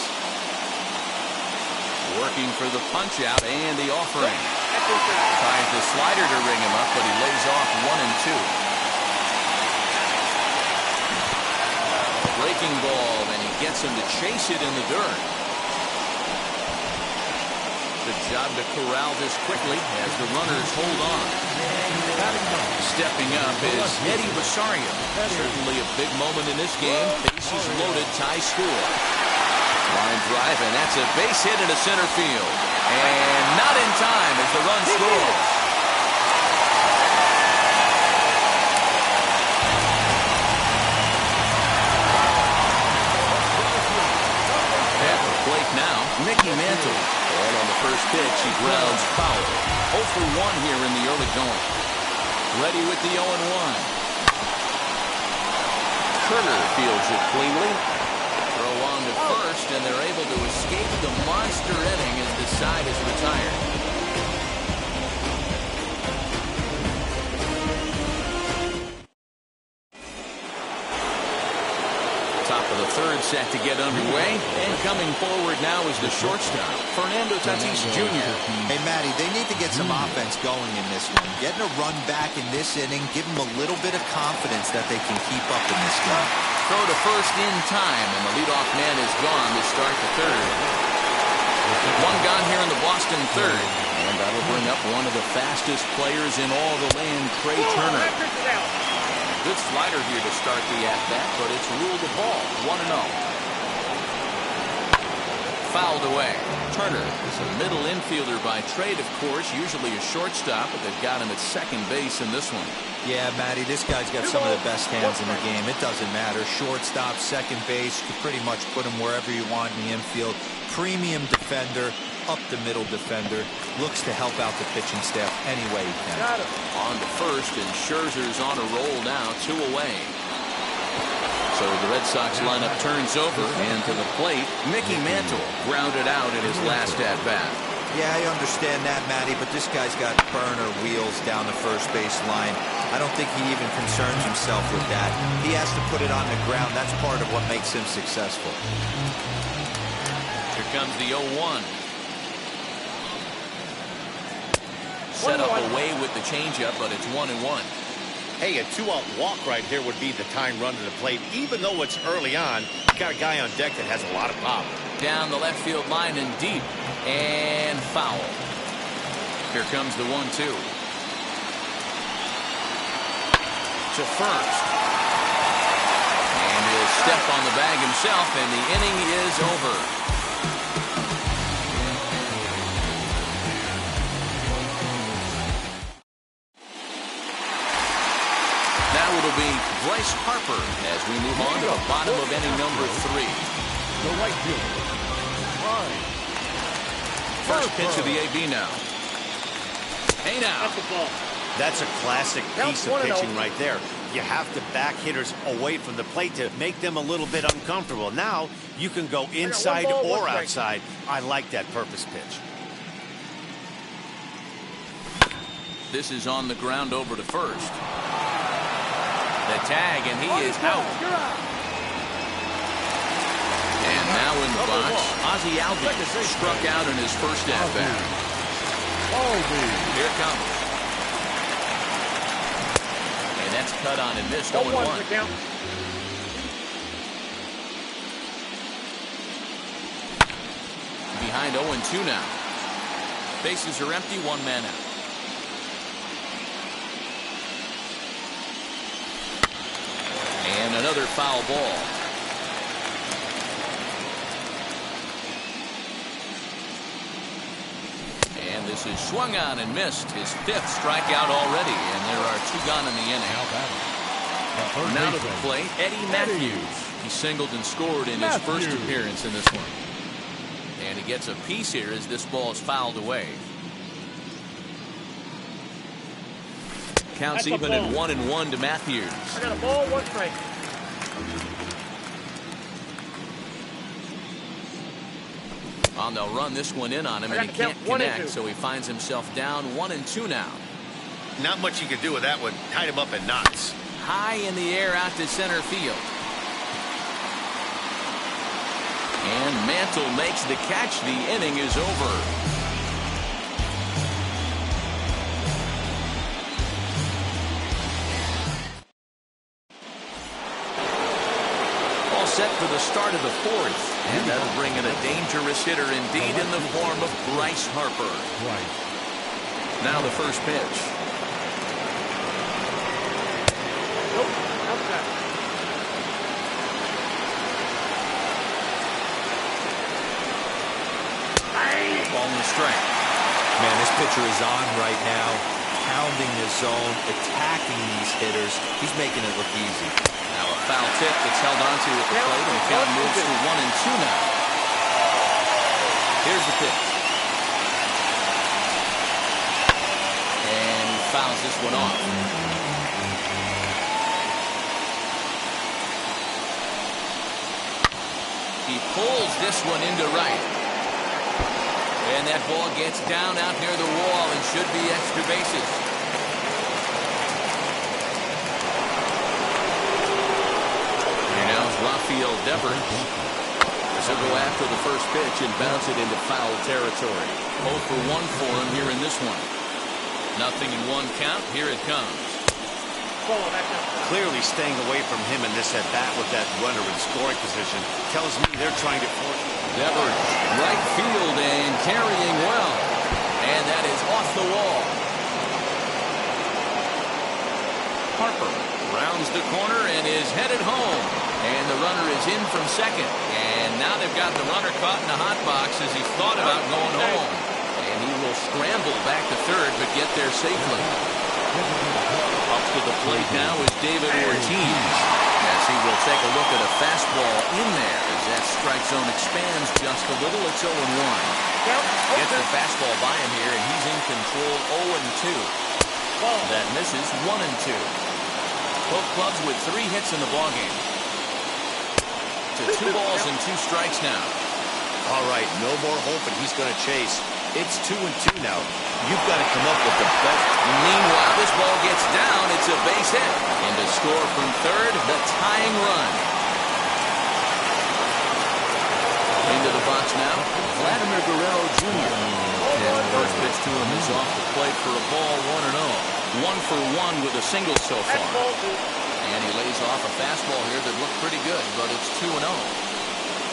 Working for the punch-out and the offering. Tries the slider to ring him up, but he lays off 1 and 2. Breaking ball, and he gets him to chase it in the dirt. Good job to corral this quickly as the runners hold on. Stepping up is Eddie Rosario. Certainly a big moment in this game. Bases loaded, tie score. Line drive, and that's a base hit into center field. And not in time as the run scores. Now, Mickey Mantle. And on the first pitch, he grounds foul. 0 for 1 here in the early going. Ready with the 0-1. Turner fields it cleanly. Throw on to first, and they're able to escape the monster inning as the side is retired. Top of the third set to get underway, and coming forward now is the shortstop, Fernando Tatis Jr.
Hey, Matty, they need to get some offense going in this one. Getting a run back in this inning, give them a little bit of confidence that they can keep up in this game.
Throw to first in time, and the leadoff man is gone to start the third. 1 gone here in the Boston third, and that'll bring up one of the fastest players in all the land, Trey Turner. Good slider here to start the at-bat, but it's ruled a ball. 1-0. fouled away. Turner is a middle infielder by trade, of course, usually a shortstop, but they've got him at second base in this one.
Yeah, Matty, this guy's got some of the best hands in the game. It doesn't matter. Shortstop, second base, you can pretty much put him wherever you want in the infield. Premium defender, up the middle defender. Looks to help out the pitching staff any way he can.
On to first, and Scherzer's on a roll now, 2 away. So the Red Sox lineup turns over, and to the plate, Mickey Mantle grounded out in his last at-bat.
Yeah, I understand that, Matty, but this guy's got burner wheels down the first base line. I don't think he even concerns himself with that. He has to put it on the ground. That's part of what makes him successful.
Here comes the 0-1. Set up away with the changeup, but it's 1-1.
Hey, a 2-out walk right here would be the time run to the plate. Even though it's early on, you got a guy on deck that has a lot of pop.
Down the left field line and deep, and foul. Here comes the 1-2. To first. And he'll step on the bag himself, and the inning is over. It'll be Bryce Harper as we move on to the bottom of inning number 3.
The right fielder, Bryce
First pitch of the AB now. Hey now.
That's the ball.
That's a classic piece of pitching right there. You have to back hitters away from the plate to make them a little bit uncomfortable. Now you can go inside or outside. I like that purpose pitch.
This is on the ground over to first. The tag, and he is out. And now in the box, Ozzie Albies struck out in his first at-bat. Here it comes. And that's cut on and missed. 0-1. Behind 0-2 now. Bases are empty, 1 man out. And another foul ball. And this is swung on and missed. His 5th strikeout already, and there are 2 gone in the inning. Now to the plate, Eddie Matthews. He singled and scored in his first appearance in this one. And he gets a piece here as this ball is fouled away. Counts even at 1-1 to Matthews.
I got a ball, 1 strike.
They'll run this one in on him, and he can't connect, so he finds himself down 1-2 now.
Not much you can do with that one. Tied him up in knots.
High in the air out to center field. And Mantle makes the catch. The inning is over. Set for the start of the 4th, and that'll bring in a dangerous hitter indeed in the form of Bryce Harper. Now the first pitch.
Nope. Outside.
Ball and a strike.
Man, this pitcher is on right now, pounding the zone, attacking these hitters. He's making it look easy.
Now a foul tip that's held onto at the plate, and the count moves to 1-2 now. Here's the pitch. And he fouls this one off. He pulls this one into right. And that ball gets down out near the wall and should be extra bases. Rafael Devers. He'll go after the first pitch and bounce it into foul territory. 0 for 1 for him here in this one. 0-1 count. Here it comes.
Clearly staying away from him in this at-bat with that runner in scoring position tells me they're trying to force.
Devers, right field and carrying well. And that is off the wall. Harper rounds the corner and is headed home. And the runner is in from second. And now they've got the runner caught in the hot box as he thought about going home. And he will scramble back to third, but get there safely. Up to the plate now is David Ortiz, as he will take a look at a fastball in there as that strike zone expands just a little. It's 0-1. Gets the fastball by him here, and he's in control. 0-2. That misses. 1-2. Both clubs with 3 hits in the ballgame. To 2 balls and 2 strikes now.
All right, no more hope, and he's going to chase. It's 2-2 now. You've got to come up with the best.
Meanwhile, this ball gets down. It's a base hit. And to score from third, the tying run. Into the box now, Vladimir Guerrero Jr. And the first pitch to him is off the plate for a ball. 1-0. 1 for 1 with a single so far. And he lays off a fastball here that looked pretty good, but it's 2-0.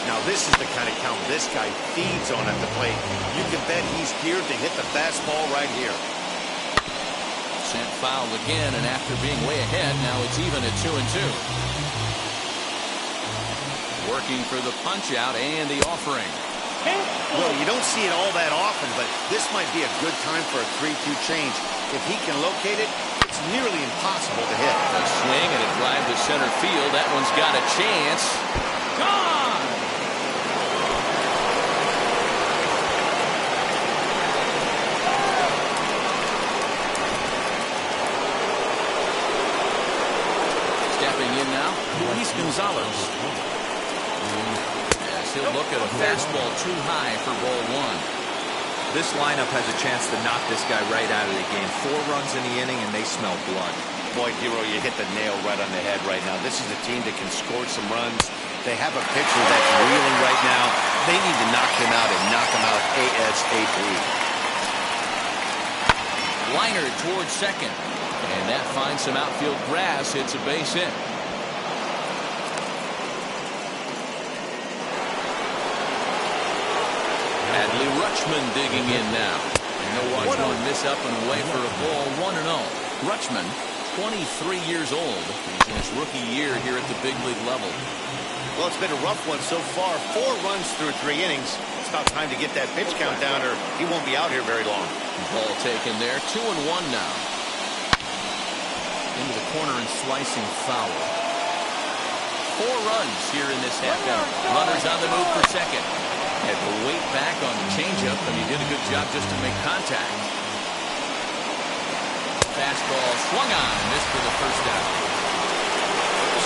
Now this is the kind of count this guy feeds on at the plate. You can bet he's geared to hit the fastball right here.
Sent foul again, and after being way ahead, now it's even at 2-2. Working for the punch out and the offering.
Well, you don't see it all that often, but this might be a good time for a 3-2 change. If he can locate it, it's nearly impossible to hit.
A swing and a drive to center field. That one's got a chance. Gone! Stepping in now, Luis Gonzalez. Yes, he'll look at a fastball too high for ball 1.
This lineup has a chance to knock this guy right out of the game. 4 runs in the inning, and they smell blood.
Boy, Hero, you hit the nail right on the head right now. This is a team that can score some runs. They have a pitcher that's reeling right now. They need to knock him out and knock him out ASAP.
Liner towards second. And that finds some outfield grass. It's a base hit. Adley Rutschman digging in now. And he'll watch one miss up and away for a ball. 1-0. Rutschman, 23 years old. He's in his rookie year here at the big league level.
Well, it's been a rough one so far. 4 runs through 3 innings. It's about time to get that pitch count down, or he won't be out here very long.
Ball taken there. 2-1 now. Into the corner and slicing foul. 4 runs here in this half inning. Runners on the move for second. Had to wait back on the changeup, and he did a good job just to make contact. Fastball swung on, missed for the first out.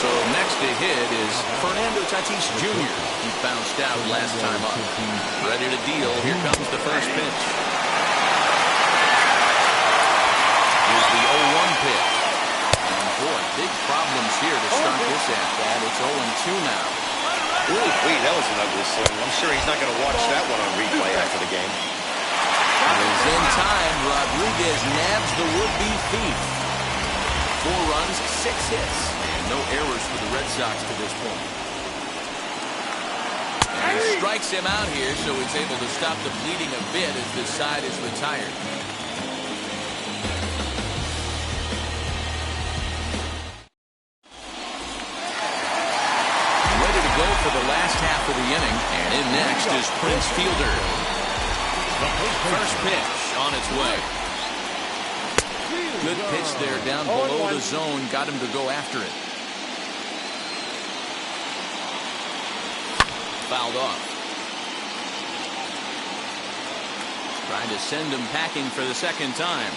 So next to hit is Fernando Tatis Jr. He bounced out last time up. Ready to deal. Here comes the first pitch. Here's the 0-1 pitch. And boy, big problems here to start this at-bat. It's 0-2 now.
Ooh, wait, that was an ugly swing. I'm sure he's not going to watch that one on replay after the game.
Is in time. Rodriguez nabs the would-be thief. 4 runs, 6 hits, and no errors for the Red Sox to this point. And he strikes him out here, so he's able to stop the bleeding a bit as this side is retired. For the last half of the inning, and in next is Prince Fielder. First pitch on its way. Good pitch there down below the zone, got him to go after it. Fouled off. Trying to send him packing for the second time.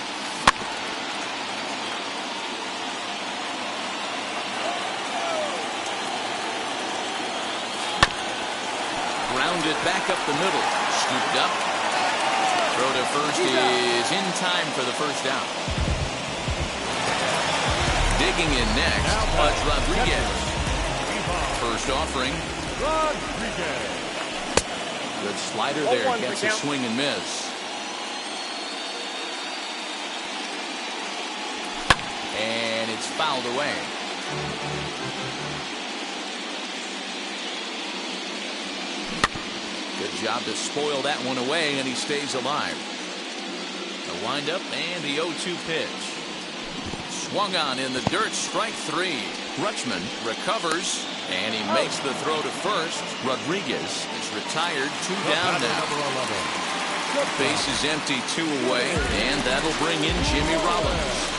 Grounded back up the middle. Scooped up. Throw to first is in time for the first out. Digging in next, Pudge Rodriguez. First offering. Good slider there. Gets a swing and miss. And it's fouled away. Good job to spoil that one away, and he stays alive. The windup and the 0-2 pitch. Swung on in the dirt, strike 3. Rutschman recovers And he makes the throw to first. Rodriguez is retired. 2 down now. Base is empty, 2 away, and that'll bring in Jimmy Rollins.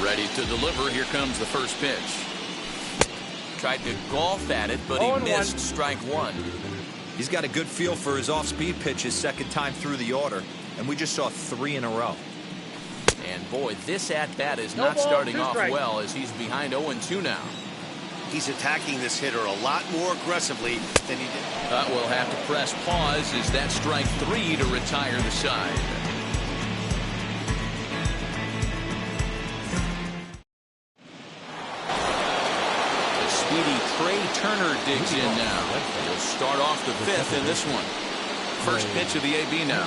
Ready to deliver. Here comes the first pitch. Tried to golf at it, but he missed. Strike 1.
He's got a good feel for his off-speed pitches second time through the order, and we just saw 3 in a row.
And boy, this at-bat is not starting off well as he's behind 0-2 now.
He's attacking this hitter a lot more aggressively than he did.
But we'll have to press pause as that strike 3 to retire the side. The speedy Trey Turner digs in now. He'll start off the 5th in this one. First pitch of the AB now.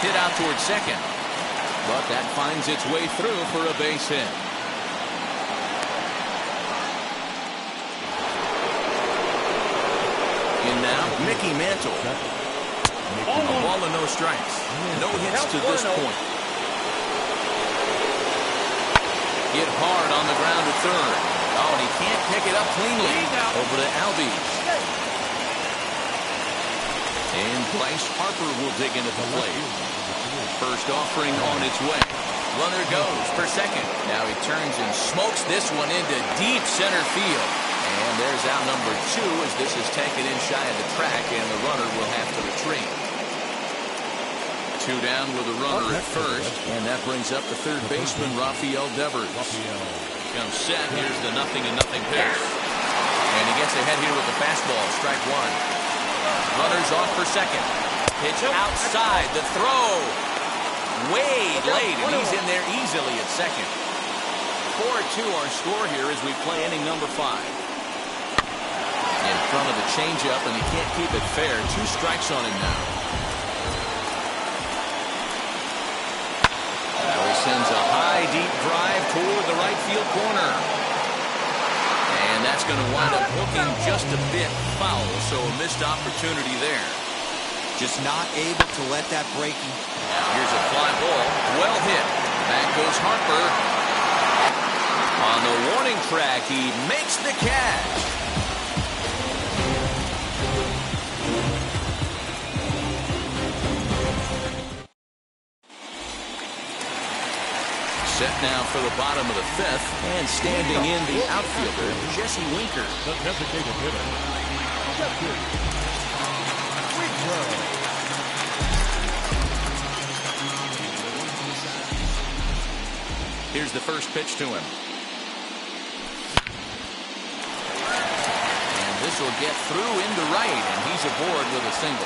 Hit out towards second, but that finds its way through for a base hit. In now, Mickey Mantle. A ball and no strikes. No hits to this point. Hit hard on the ground to third. Oh, and he can't pick it up cleanly. Over to Albies. And Bryce Harper will dig into the plate. First offering on its way. Runner goes for second. Now he turns and smokes this one into deep center field. And there's out number 2 as this is taken in shy of the track, and the runner will have to retreat. 2 down with a runner at first, and that brings up the third baseman, Rafael Devers. Comes set. Here's the 0-0 pitch. And he gets ahead here with the fastball. Strike 1. Runners off for second. Pitch outside. The throw. Way late, and he's in there easily at second. 4-2 our score here as we play inning number 5. In front of the changeup, and he can't keep it fair. 2 strikes on him now. Now he sends a high, deep drive toward the right field corner. And that's going to wind up hooking just a bit foul, so a missed opportunity there.
Just not able to let that breaking.
Now here's a fly ball. Well hit. Back goes Harper. On the warning track, he makes the catch. Set now for the bottom of the 5th, and standing in the outfielder, Jesse Winker.
The designated hitter, Jesse Winker.
Here's the first pitch to him. And this will get through into right, and he's aboard with a single.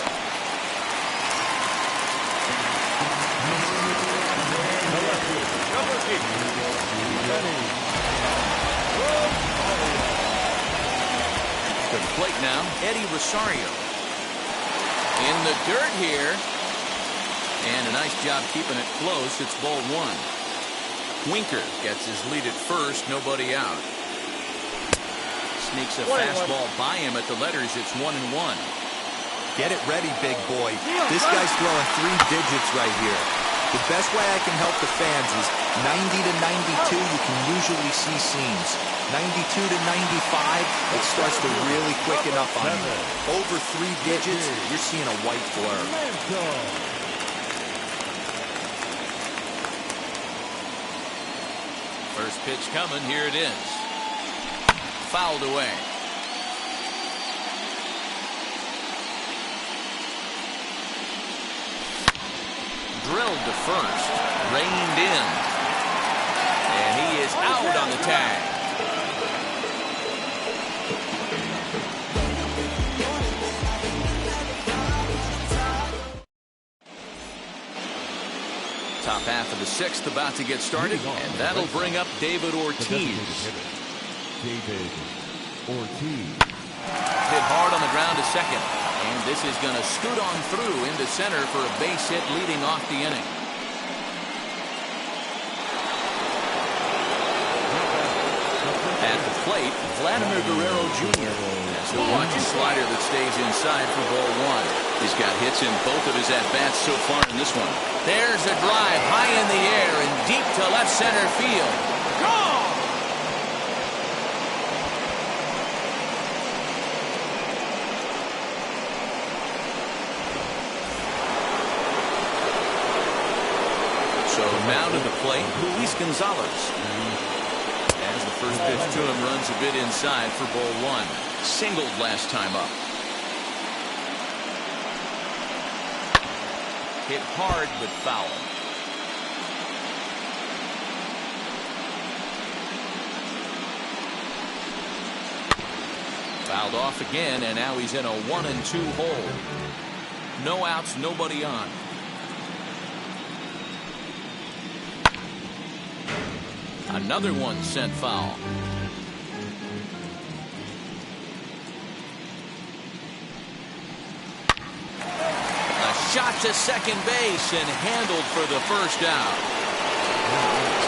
To the plate now, Eddie Rosario. In the dirt here. And a nice job keeping it close. It's ball 1. Winker gets his lead at first, nobody out. Sneaks a fastball by him at the letters. It's 1-1.
Get it ready, big boy. This guy's throwing 3 digits right here. The best way I can help the fans is 90 to 92, you can usually see seams. 92 to 95, it starts to really quicken up on you. Over 3 digits, you're seeing a white blur.
First pitch coming. Here it is. Fouled away. Drilled to first. Reined in. And he is out on the tag. Top half of the 6th about to get started, and that'll bring up David Ortiz.
David Ortiz.
Hit hard on the ground to second, and this is going to scoot on through into center for a base hit leading off the inning. At the plate, Vladimir Guerrero Jr. As he'll watch a slider that stays inside for ball one. He's got hits in both of his at-bats so far in this one. There's a drive high in the air and deep to left center field. Gone! So now to the plate, Luis Gonzalez. As the first pitch to him runs a bit inside for ball one. Singled last time up. Hit hard but foul. Fouled off again, and now he's in a 1-2 hole. No outs, nobody on. Another one sent foul. A shot to second base and handled for the first out.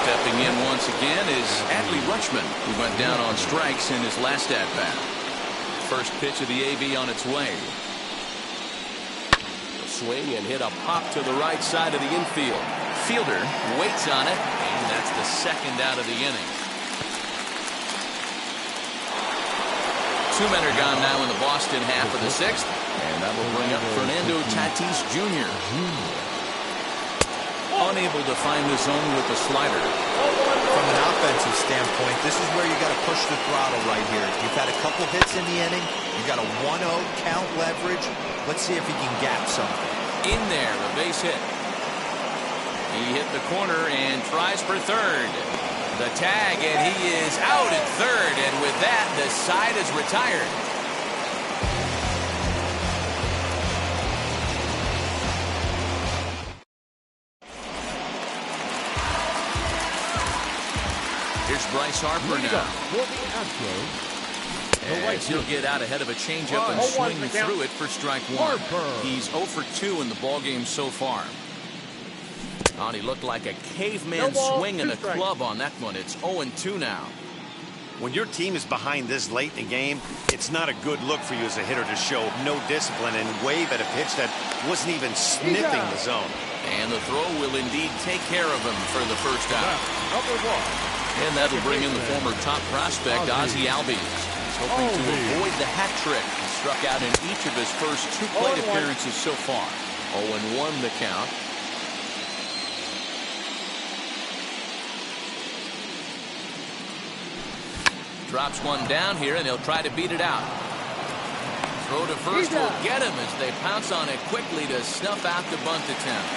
Stepping in once again is Adley Rutschman, who went down on strikes in his last at-bat. First pitch of the AB on its way. A swing and hit a pop to the right side of the infield. Fielder waits on it, and that's the second out of the inning. Two men are gone now in the Boston half of the sixth, and that will bring up Fernando Tatis Jr. Unable to find the zone with the slider.
From an offensive standpoint, this is where you got to push the throttle right here. You've had a couple hits in the inning. You got a 1-0 count leverage. Let's see if he can gap something.
In there, a base hit. He hit the corner and tries for third. The tag, and he is out at third, and with that, the side is retired. Here's Bryce Harper now. As he'll get out ahead of a changeup and swing through it for strike one. He's 0 for 2 in the ballgame so far. Oh, he looked like a caveman swinging a club on that one. It's 0-2 now.
When your team is behind this late in the game, it's not a good look for you as a hitter to show no discipline and wave at a pitch that wasn't even sniffing the zone.
And the throw will indeed take care of him for the first out. And that'll bring in the former top prospect, Ozzie Albies. He's hoping to avoid the hat trick. He struck out in each of his first 2 plate appearances so far. 0-1 the count. Drops one down here, and he'll try to beat it out. Throw to first will get him as they pounce on it quickly to snuff out the bunt attempt.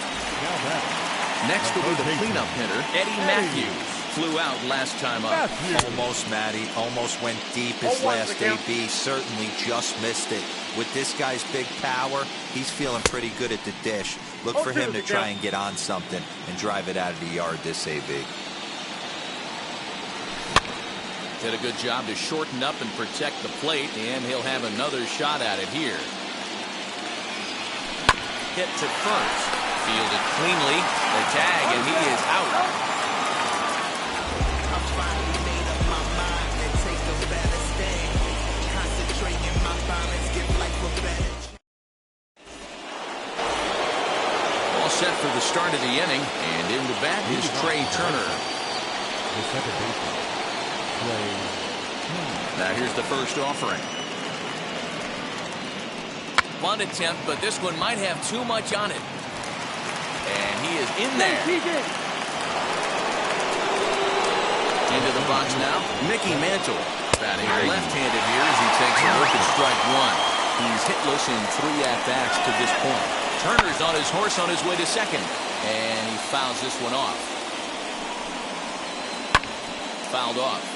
Next will be the cleanup hitter, Eddie Matthews. Flew out last time up.
Almost, Matty. Almost went deep his last AB. Certainly just missed it. With this guy's big power, he's feeling pretty good at the dish. Look for him to try and get on something and drive it out of the yard this AB.
Did a good job to shorten up and protect the plate, and he'll have another shot at it here. Hit to first. Fielded cleanly. The tag, and he is out.
I finally made up my mind and take a better stand. Concentrate in my balance, give life a better.
All set for the start of the inning, and in the bat is Trey Turner.
The second baseman.
Now here's the first offering. Bunt attempt, but this one might have too much on it. And he is in there. Into the box now, Mickey Mantle. Batting left-handed here as he takes a look at strike one. He's hitless in 3 at-bats to this point. Turner's on his horse on his way to second. And he fouls this one off. Fouled off.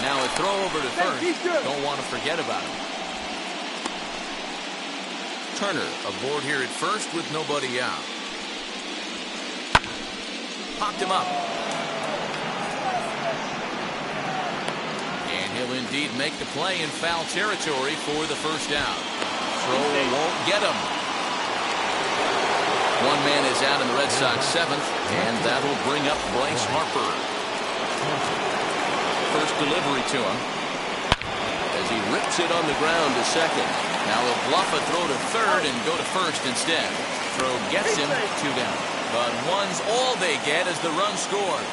Now a throw over to first. Don't want to forget about him. Turner aboard here at first with nobody out. Popped him up. And he'll indeed make the play in foul territory for the first out. Throw won't get him. One man is out in the Red Sox 7th, and that'll bring up Bryce Harper. First delivery to him as he rips it on the ground to second. Now he'll bluff a throw to third and go to first instead. Throw gets him 2 down. But one's all they get as the run scores.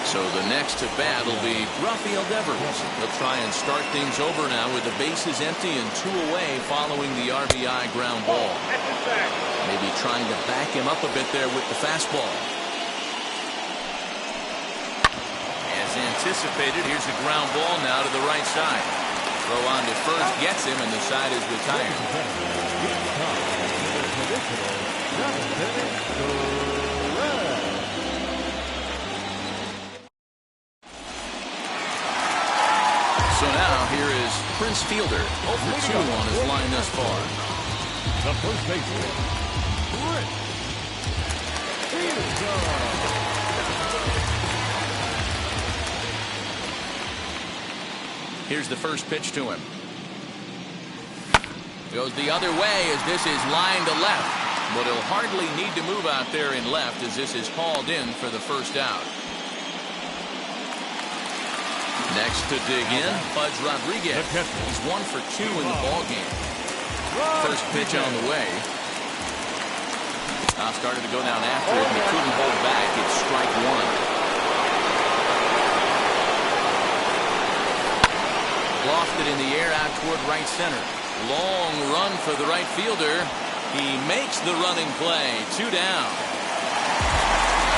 So the next to bat will be Rafael Devers. He'll try and start things over now with the bases empty and 2 away following the RBI ground ball. Maybe trying to back him up a bit there with the fastball. As anticipated, here's a ground ball now to the right side. Throw on to first gets him, and the side is retired. So now here is Prince Fielder, 0 for 2 on his line thus far.
The first baseman, Prince Fielder.
Here's the first pitch to him. Goes the other way as this is line to left. But he'll hardly need to move out there in left as this is hauled in for the first out. Next to dig in, Pudge Rodriguez. He's 1 for 2 in the ballgame. First pitch on the way. Now started to go down after it, and he couldn't hold back. It's strike 1. Lofted in the air out toward right center. Long run for the right fielder. He makes the running play. 2 down.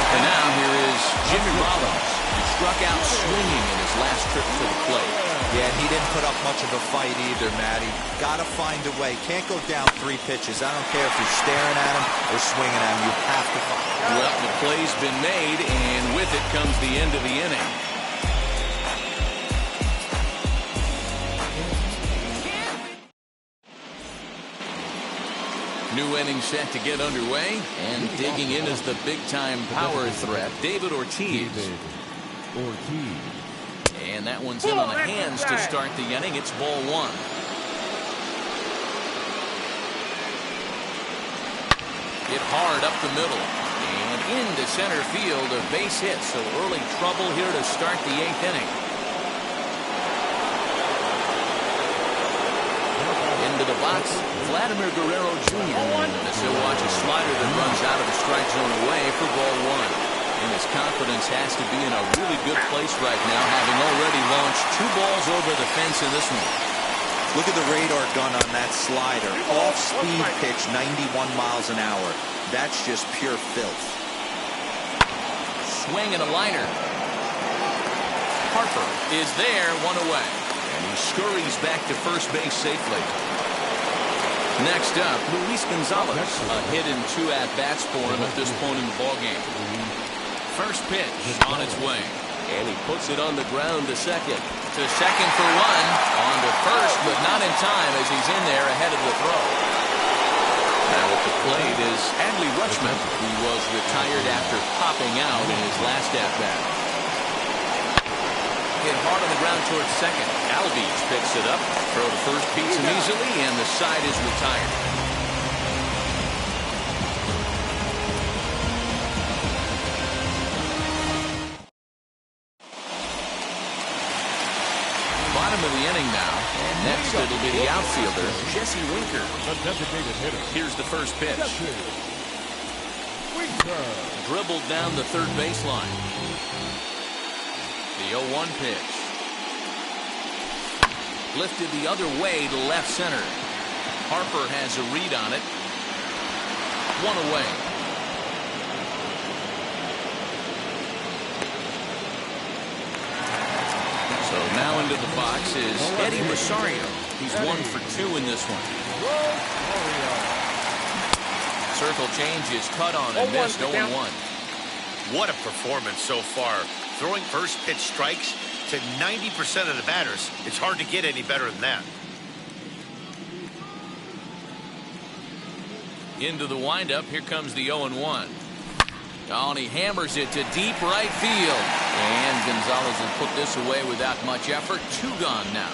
And now here is Jimmy Rollins. He struck out swinging in his last trip to the plate.
Yeah, and he didn't put up much of a fight either, Matty. Got to find a way. Can't go down 3 pitches. I don't care if you're staring at him or swinging at him. You have to find it.
Well, the play's been made, and with it comes the end of the inning. New inning set to get underway, and digging in is the big-time power threat, David Ortiz. And that one's in on the hands to start the inning. It's ball 1. Hit hard up the middle and into center field. A base hit, so early trouble here to start the 8th inning. Into the box, Vladimir Guerrero Jr. This will watch a slider that runs out of the strike zone away for ball 1. And his confidence has to be in a really good place right now, having already launched 2 balls over the fence in this one.
Look at the radar gun on that slider. Off-speed pitch, 91 miles an hour. That's just pure filth.
Swing and a liner. Harper is there, 1 away. And he scurries back to first base safely. Next up, Luis Gonzalez. A hit in 2 at-bats for him at this point in the ballgame. First pitch on its way. And he puts it on the ground to second. To second for 1. On to first, but not in time as he's in there ahead of the throw. Now at the plate is Adley Rutschman, who was retired after popping out in his last at-bat. Hit hard on the ground towards second. Albies picks it up. Throw to first beats him easily, and the side is retired. Bottom of the inning now. And next it'll be the outfielder, Jesse Winker.
The designated hitter.
Here's the first pitch. Dribbled down the third baseline. The 0-1 pitch. Lifted the other way to left center. Harper has a read on it. 1 away. So now into the box is Eddie Rosario. He's 1 for 2 in this one. Circle change is cut on and missed 0-1.
What a performance so far. Throwing first pitch strikes to 90% of the batters. It's hard to get any better than that.
Into the windup. Here comes the 0-1. Oh, and he hammers it to deep right field. And Gonzalez has put this away without much effort. 2 gone now.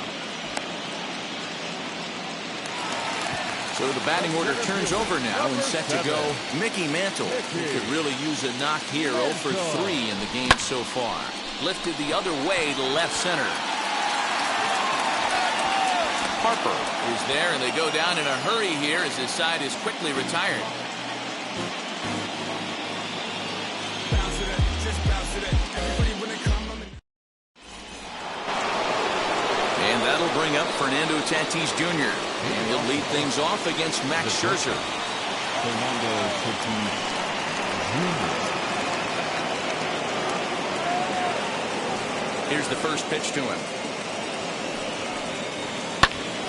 So the batting order turns over now and set to go Mickey Mantle. He could really use a knock here. 0 for 3 in the the game so far. Lifted the other way to left center. Harper is there, and they go down in a hurry here as his side is quickly retired. And that'll bring up Fernando Tatis Jr. And he'll lead things off against Max Scherzer.
Fernando Tatis Jr.
Here's the first pitch to him.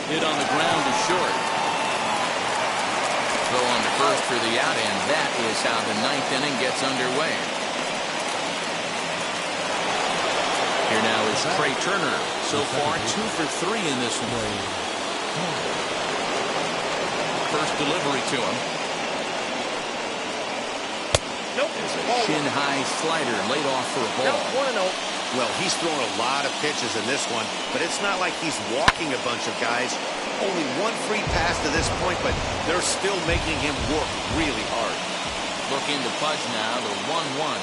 Hit on the ground to short. Throw on to first for the out, and that is how the ninth inning gets underway. Here now is Trey Turner. So far, 2 for 3 in this one. First delivery to him.
Nope.
Shin-high slider laid off for a ball.
Nope, 1-0.
Well, he's thrown a lot of pitches in this one, but it's not like he's walking a bunch of guys. Only one free pass to this point, but they're still making him work really hard.
Looking to Pudge now, the 1-1.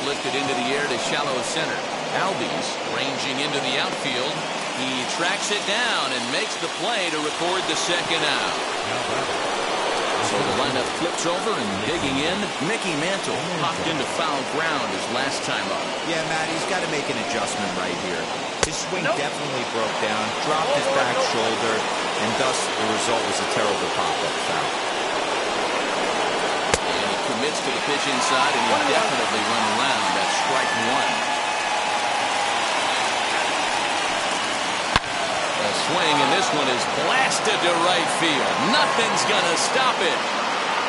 Lifted into the air to shallow center. Albies ranging into the outfield. He tracks it down and makes the play to record the second out. So the lineup flips over, and digging in, Mickey Mantle popped into foul ground his last time up.
Yeah, Matt, he's got to make an adjustment right here. His swing definitely broke down, dropped his back shoulder, and thus the result was a terrible pop-up foul.
And he commits to the pitch inside, and he definitely run around. That's strike one. A swing, and this one is blasted to right field. Nothing's going to stop it.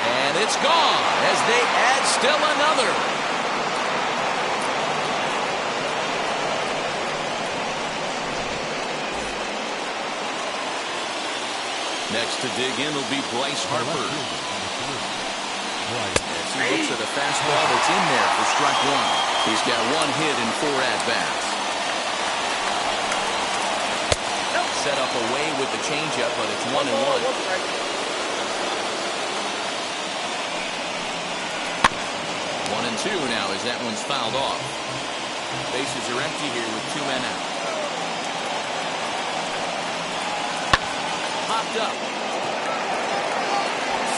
And it's gone as they add still another. Next to dig in will be Bryce Harper. As he looks at a fastball that's in there for strike one. He's got 1 hit and 4 at-bats. Set up away with the changeup, but it's 1-1. 1-2 now as that one's fouled off. Bases are empty here with 2 men out. Popped up.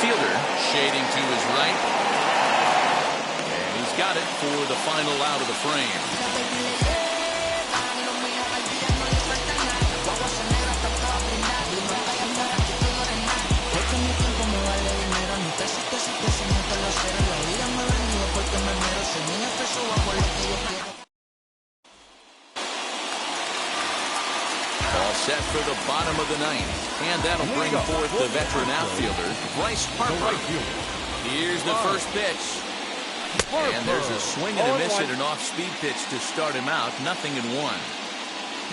Fielder shading to his right. And he's got it for the final out of the frame. All set for the bottom of the ninth. And that'll bring forth the veteran outfielder, Bryce Harper. Here's the first pitch. And there's a swing and a miss at an off-speed pitch to start him out. 0-1.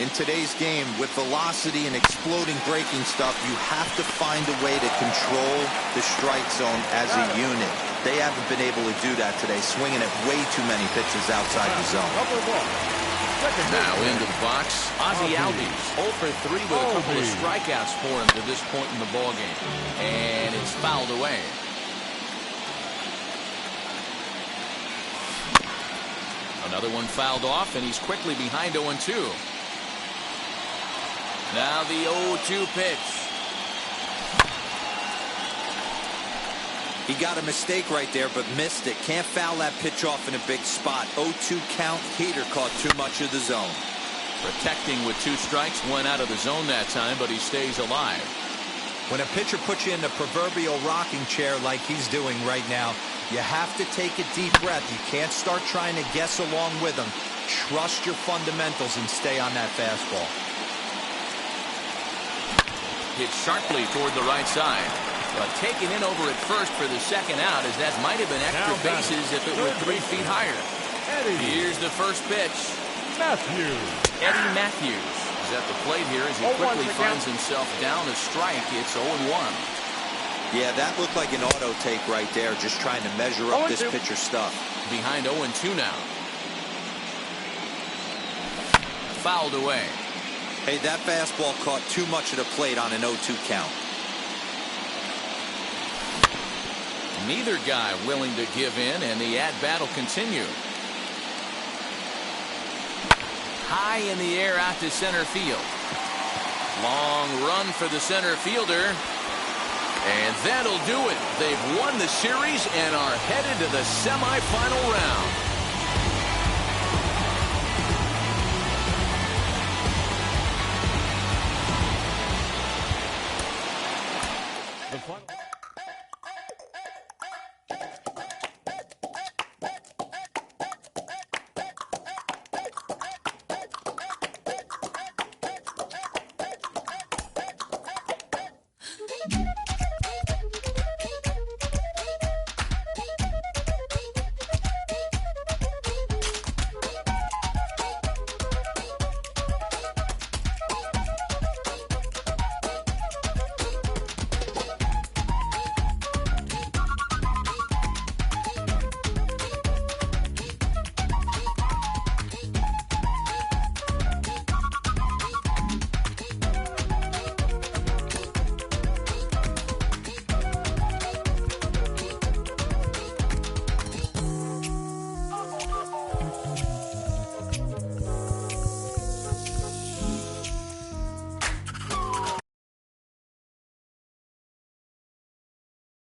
In today's game, with velocity and exploding breaking stuff, you have to find a way to control the strike zone as a unit. They haven't been able to do that today, swinging at way too many pitches outside the zone.
Now into the box, Ozzie Albies, 0 for 3 with a couple of strikeouts for him to this point in the ballgame. And it's fouled away. Another one fouled off, and he's quickly behind 0-2. Now the 0-2 pitch.
He got a mistake right there, but missed it. Can't foul that pitch off in a big spot. 0-2 count. Heater caught too much of the zone.
Protecting with 2 strikes, went out of the zone that time, but he stays alive.
When a pitcher puts you in the proverbial rocking chair like he's doing right now, you have to take a deep breath. You can't start trying to guess along with him. Trust your fundamentals and stay on that fastball.
Hit sharply toward the right side. But taken in over at first for the second out, as that might have been extra bases if it were 3 feet higher. Here's the first pitch. Eddie Matthews is at the plate here as he quickly finds himself down a strike. It's 0-1.
Yeah, that looked like an auto take right there, just trying to measure up this pitcher's stuff.
Behind 0-2 now. Fouled away.
Hey, that fastball caught too much of the plate on an 0-2 count.
Neither guy willing to give in, and the at-bat will continue. High in the air out to center field. Long run for the center fielder. And that'll do it. They've won the series and are headed to the semifinal round.